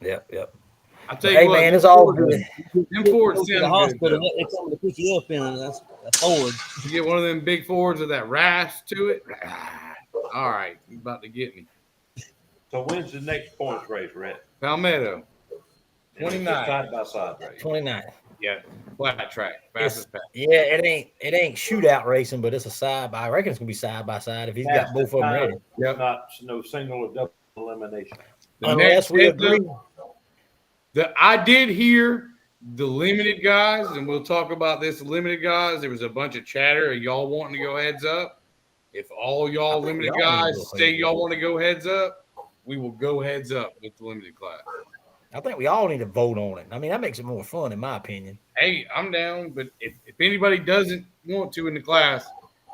Yep. I tell you Hey, what, man, it's all good. them Fords Go to the sound hospital, good. what they come to pick you up in, and that's a Ford. You get one of them big Fords with that rash to it. All right, you about to get me. So when's the next points race, Rhett? Palmetto, 29. Side by side race. 29. Yeah, flat track, fastest pass. Yeah, it ain't shootout racing, but it's a side by. I reckon it's gonna be side by side if he's got both of them ready. Yep. Not no single or double elimination. The Unless next we heads agree. up, I did hear the limited guys, and we'll talk about this limited guys. There was a bunch of chatter of y'all wanting to go heads up. If all y'all I think limited we all need to guys go say heads y'all up. want to go heads up, we will go heads up with the limited class. I think we all need to vote on it. I mean, that makes it more fun, in my opinion. Hey, I'm down, but if anybody doesn't want to in the class,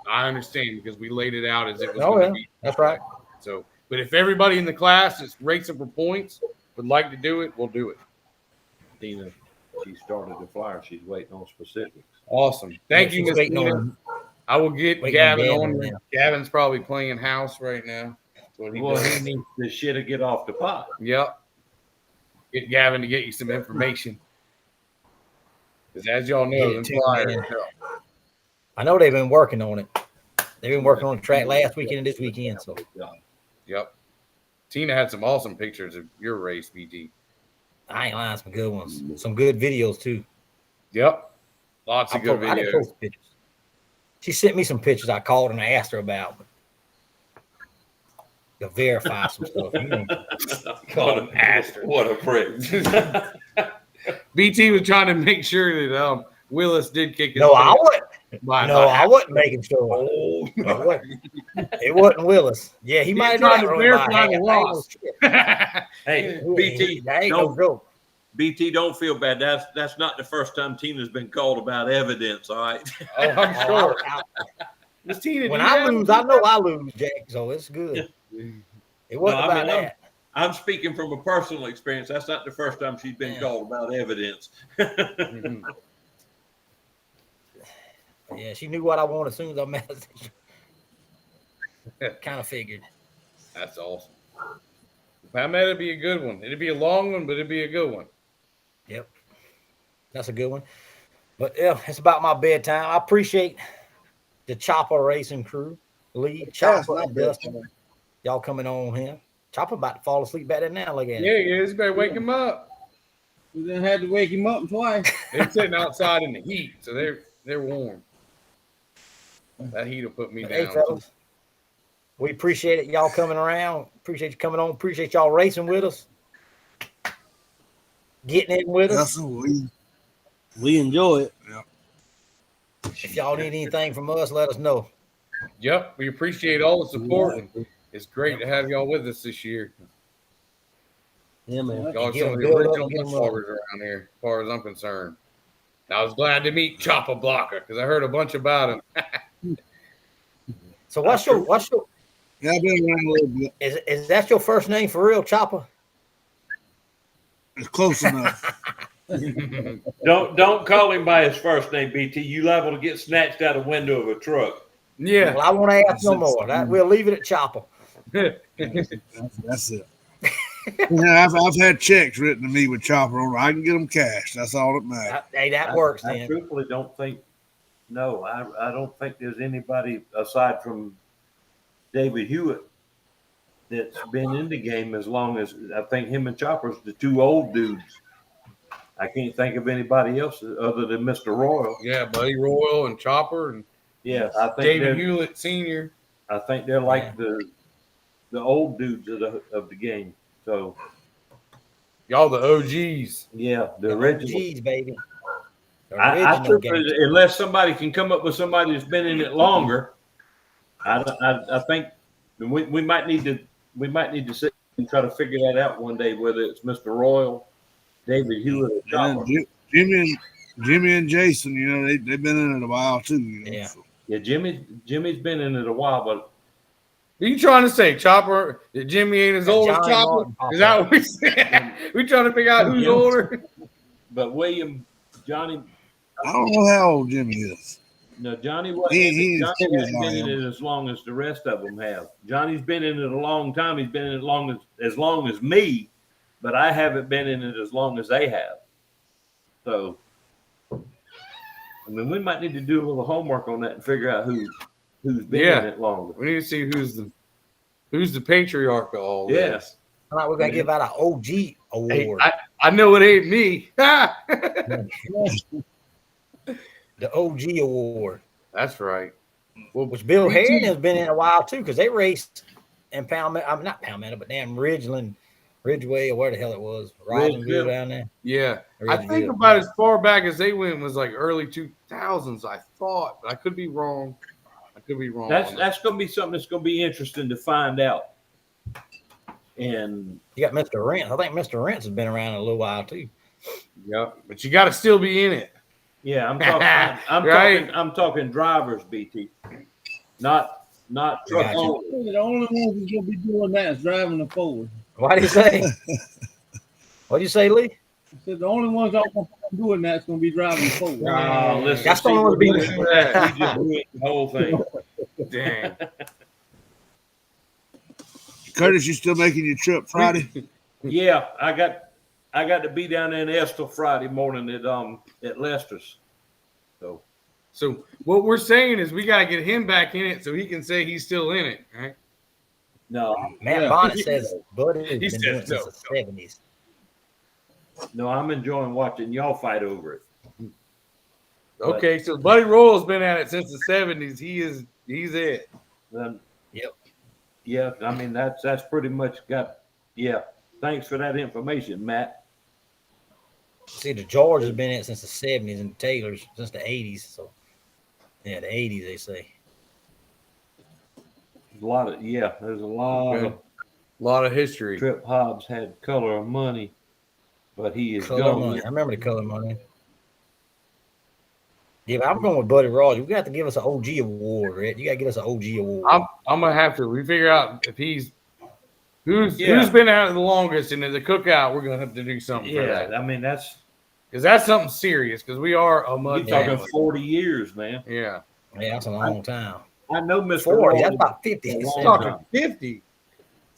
I understand because we laid it out as it was Oh, going yeah, to be. that's right. So, but if everybody in the class is racing for points would like to do it, we'll do it. Tina, she started the flyer. She's waiting on specifics. Awesome. Thank you, She's Miss waiting Tina. on- I will get waiting on Gavin Gavin on. now. Gavin's probably playing house right now. That's what he Well, does. he needs the shit to get off the pot. Yep. Get Gavin to get you some information. Because as y'all know, Get them it to flyers. me. I know they've been working on it. They've been working on the track last weekend and this weekend. So Yep. Tina had some awesome pictures of your race, BT. I ain't lying, some good ones, some good videos too. Yep. Lots of good I didn't videos. post pictures. She sent me some pictures I called and I asked her about to verify some stuff. You know, What a prick. BT was trying to make sure that Willis did kick his no, I tail wasn't. by No, about I half. wasn't making sure. It wasn't Willis. Yeah, he might tried have to done verify by the half. loss. Hey, That BT, ain't no don't joke. BT, don't feel bad. That's not the first time Tina's been called about evidence. All right. Oh, I'm Oh, sure. I- Miss Tina, when do you I have- lose, I know I lose, Jack. So it's good. It wasn't No, I about mean, that. I'm speaking from a personal experience. That's not the first time she's been called about evidence. Mhm. Yeah, she knew what I wanted as soon as I messaged her. Kind of figured. That's awesome. Palmetto be a good one. It'd be a long one, but it'd be a good one. Yep. That's a good one. But yeah, it's about my bedtime. I appreciate the Chopper Racing crew, Lee, Chopper, not and Dustin. Y'all coming on here. Chopper about to fall asleep back there now. Look at Yeah, it. yeah, you better wake him up. We then had to wake him up twice. They're sitting outside in the heat, so they're warm. That heat will put me Hey, down. fellas. We appreciate it. Y'all coming around. Appreciate you coming on. Appreciate y'all racing with us. Getting in with us. That's We enjoy it. If y'all need anything from us, let us know. Yep, we appreciate all the support. And it's great to have y'all with us this year. Yeah, man. Y'all are Get some 'em of the built up, original get 'em much loggers around here, as far as I'm concerned. I was glad to meet Chopper Blocker because I heard a bunch about him. So what's your Yeah, I've been around a little bit. Is that your first name for real, Chopper? It's close enough. Don't call him by his first name, BT. You liable to get snatched out a window of a truck. Yeah. Well, I won't ask no more. We'll leave it at Chopper. That's it. Yeah, I've had checks written to me with Chopper on. I can get them cash. That's all that matters. Hey, that works I then. truthfully don't think. No, I don't think there's anybody aside from David Hewitt that's been in the game as long as I think him and Chopper's the two old dudes. I can't think of anybody else other than Mr. Royal. Yeah, Buddy Royal and Chopper and Yeah, I think David they're, Hewlett Sr. I think they're like the old dudes of the game. So Y'all the OGs. yeah, the original. Jeez, baby. The I original truthfully, game. unless somebody can come up with somebody that's been in it longer, I think we might need to sit and try to figure that out one day. Whether it's Mr. Royal, David Hewitt, or Chopper. Jimmy and Jason, you know, they've been in it a while too. You know, Yeah. so. Yeah, Jimmy's been in it a while, but Are you trying to say Chopper that Jimmy ain't as old as Johnny Chopper? Martin, Is that what we said? We trying to figure out who's older? Johnny. I don't know how old Jimmy is. No, Johnny wasn't. He Johnny is hasn't been in it as long as the rest of them have. Johnny's been in it a long time. He's been in it as long as me, but I haven't been in it as long as they have. So, I mean, we might need to do a little homework on that and figure out who's been in it longer. We need to see who's the patriarch of all Yeah. this. All right, we're gonna give out an OG award. Hey, I know it ain't me. The OG award, That's right. Well, which Bill Herring has been in a while too, because they raced in I'm not Palmetto, but damn Ridgeland, Ridgeway, or where the hell it was, Ridgeville down there. yeah. I think Ridgeville. about as far back as they went was like early 2000s, I thought, but I could be wrong. on that. That's going to be something that's going to be interesting to find out. And You got Mr. Rentz. I think Mr. Rentz has been around a little while too. Yep. But you got to still be in it. yeah, I'm talking drivers, BT, not truck Gotcha. owners. The only one who's gonna be doing that is driving the Ford. What do you say? What do you say, Lee? I said the only ones I'm doing that's gonna be driving the Ford. Listen, That's the see, one with we the- just ruined the whole thing. Dang. Curtis, you still making your trip Friday? Yeah, I got to be down there in Estill Friday morning at Lester's. So what we're saying is we got to get him back in it so he can say he's still in it, right? No, Matt Yeah. Bonnet says Buddy has He been says doing it since no, the 70s. no, I'm enjoying watching y'all fight over it. Okay, so Buddy Royal's been at it since the 70s. He's it. Yep. Yeah, I mean that's pretty much got. Yeah, thanks for that information, Matt. See, the George has been in it since the 70s and Taylor's since the 80s. So, yeah, the 80s, they say. There's a lot Okay. of A lot of history. Trip Hobbs had color of money, but he is Color gone. Money. I remember the Color Money. Yeah, but I'm going with Buddy Rogers. We got to give us an OG award, Red. You got to give us an OG award. I'm gonna have to. We figure out if he's who's Yeah. been out the longest, and at the cookout, we're gonna have to do something for Yeah, that I mean that's because that's something serious. Because we are a you're mud talking family. 40 years, man. Yeah, Yeah, that's a long time. I know Mr. 40, that's Rogers- about 50. a long 70. time. 50.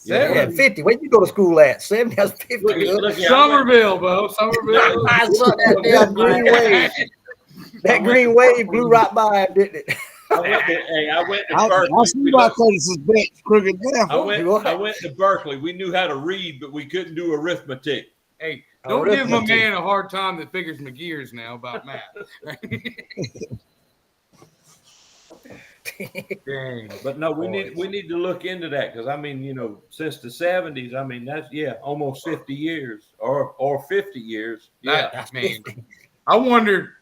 Yeah, 70. 50. Where you go to school at? 70, that's 50. Look, Good. look, Somerville, Bo. Somerville. I saw that damn green wave. That green wave blew right by him, didn't it? I went to I Berkeley. see why Curtis's bet's crooked now. I went to Berkeley. We knew how to read, but we couldn't do arithmetic. Hey, Oh, don't give my arithmetic. man a hard time that figures my gears now about math. Dang. But no, we need to look into that because I mean, since the 70s, I mean that's almost 50 years or 50 years. Yeah, That's man. 50. I wonder.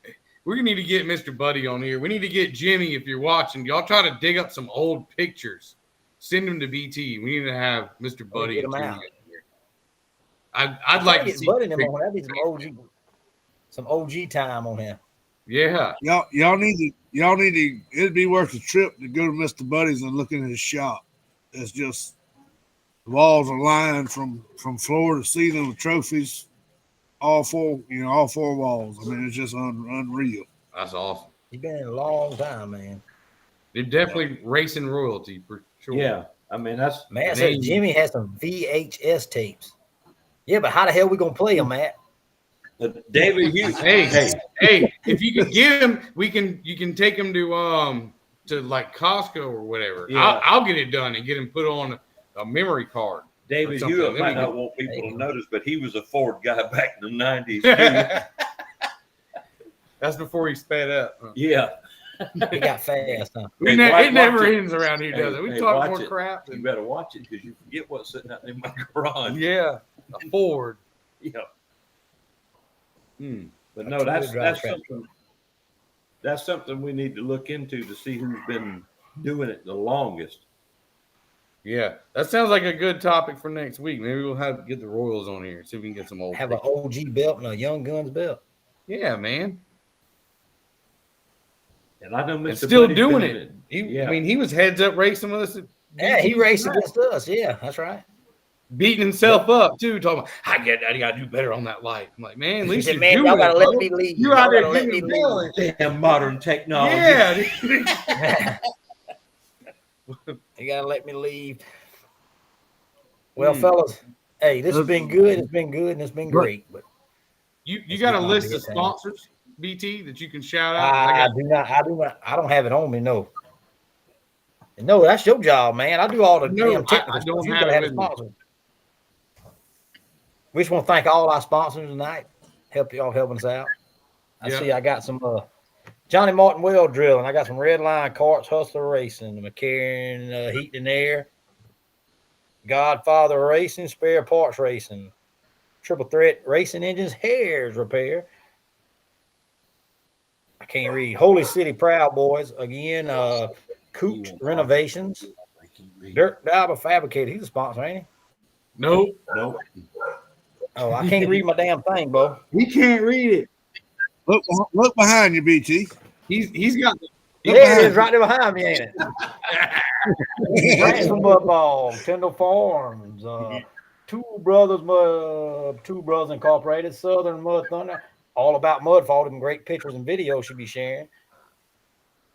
We need to get Mr. Buddy on here. We need to get Jimmy if you're watching. Y'all try to dig up some old pictures. Send them to BT. We need to have Mr. Buddy get and 'em Jimmy out. in here. I'd like to Get see. Buddy them on. That'd be some OG time on him. Yeah. Y'all need to. It'd be worth a trip to go to Mr. Buddy's and look in his shop. it's just the walls are lined from floor to ceiling with trophies. All four walls. I mean, it's just unreal. That's awesome. You've been in a long time, man. They're definitely racing royalty for sure. Yeah, I mean that's Matt said Jimmy has some VHS tapes. Yeah, but how the hell we gonna play them, Matt? David Hughes. Hey, if you can get him, you can take him to like Costco or whatever. Yeah. I'll get it done and get him put on a memory card. David something. Hewitt There might we not go. want people to notice, but he was a Ford guy back in the 90s. Too. That's before he sped up. Huh? Yeah. He got fast, huh? It watch never it. ends around here, does it? We Hey, talk watch more it. crap. You Than, better watch it because you forget what's sitting out in my garage. yeah, a Ford. Yeah. Hmm. But A no, that's two-wheel drive something we need to look into to see who's been doing it the longest. Yeah, that sounds like a good topic for next week. Maybe we'll have to get the Royals on here, see if we can get some old. Have an pictures. OG belt and a Young Guns belt. Yeah, man. And I know And Mr. still Buddy's doing been it. in Yeah. I mean, he was heads up racing with us. Yeah, he raced tonight. against us. Yeah, that's right. Beating himself up too, talking about I gotta do better on that light. I'm like, man, at He least said, you're man, doing y'all gotta it, let bro. me leave. You Y'all out there gotta let me giving balance. Damn modern technology. Yeah. You gotta let me leave. Well, fellas, hey, this has been good. It's been good and it's been great. But You Let's got a get list my of big time. sponsors, BT, that you can shout out. I do not. I don't have it on me. No. No, that's your job, man. I do all the No, damn technical I don't stuff. You have gotta it have the with me. sponsors. We just want to thank all our sponsors tonight. Help y'all helping us out. I Yeah. see I got some Johnny Martin Well Drilling. I got some Red Line Carts, Hustler Racing, McCarran Heat and Air, Godfather Racing, Spare Parts Racing, Triple Threat Racing Engines, Hairs Repair. I can't read. Holy City Proud Boys again. Cooch Renovations, Dirk Dauber Fabricator. He's a sponsor, ain't he? Nope. Nope. Oh, I can't read my damn thing, Bo. He can't read it. Look behind you, BT. He's got There it is, right there behind me, ain't it? Ransom Mud Ball, Tyndall Farms, Two Brothers Incorporated, Southern Mud Thunder, all about Mudfall, and great pictures and videos she'll be sharing.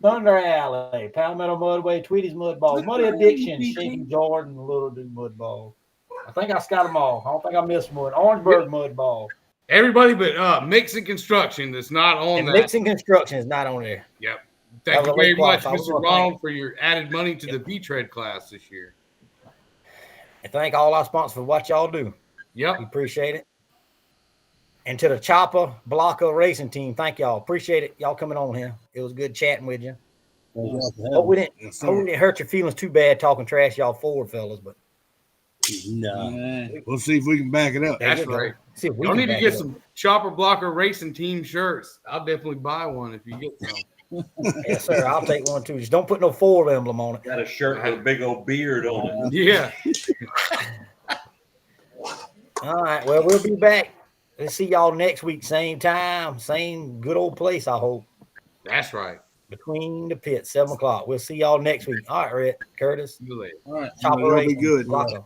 Thunder Alley, Palmetto Mudway, Tweety's Mud Ball, Muddy Addiction, Shaky Jordan, Little Dude Mud Ball. I think I got them all. I don't think I missed one. Orangeburg Mud Ball. everybody but Mixon Construction that's not on And that. Mixing Construction is not on there. Yep. That Thank was you a late very much, qualify. We Mr. wanna Ronald, for your added money to the V-Tread class this year. And thank all our sponsors for what y'all do. We Yep. appreciate it. And to the Chopper Blocker Racing Team, thank y'all. Appreciate it. Y'all coming on here. It was good chatting with you. Hope we didn't, Yes, hope we sir. didn't hurt your feelings too bad talking trash y'all forward, fellas. But No. We'll see if we can back it up. there That's you go. right. See if we Y'all can need to back get it up. some Chopper Blocker Racing Team shirts. I'll definitely buy one if you get some. Yes, sir. I'll take one too. Just don't put no Ford emblem on it. Got a shirt with a big old beard on it. Yeah. All right. Well, we'll be back. Let's see y'all next week. Same time, same good old place, I hope. That's right. Between the pits, 7 o'clock. We'll see y'all next week. All right, Rick, Curtis. See you later. All right. Chopper Y'all be Racing, good. Blocker.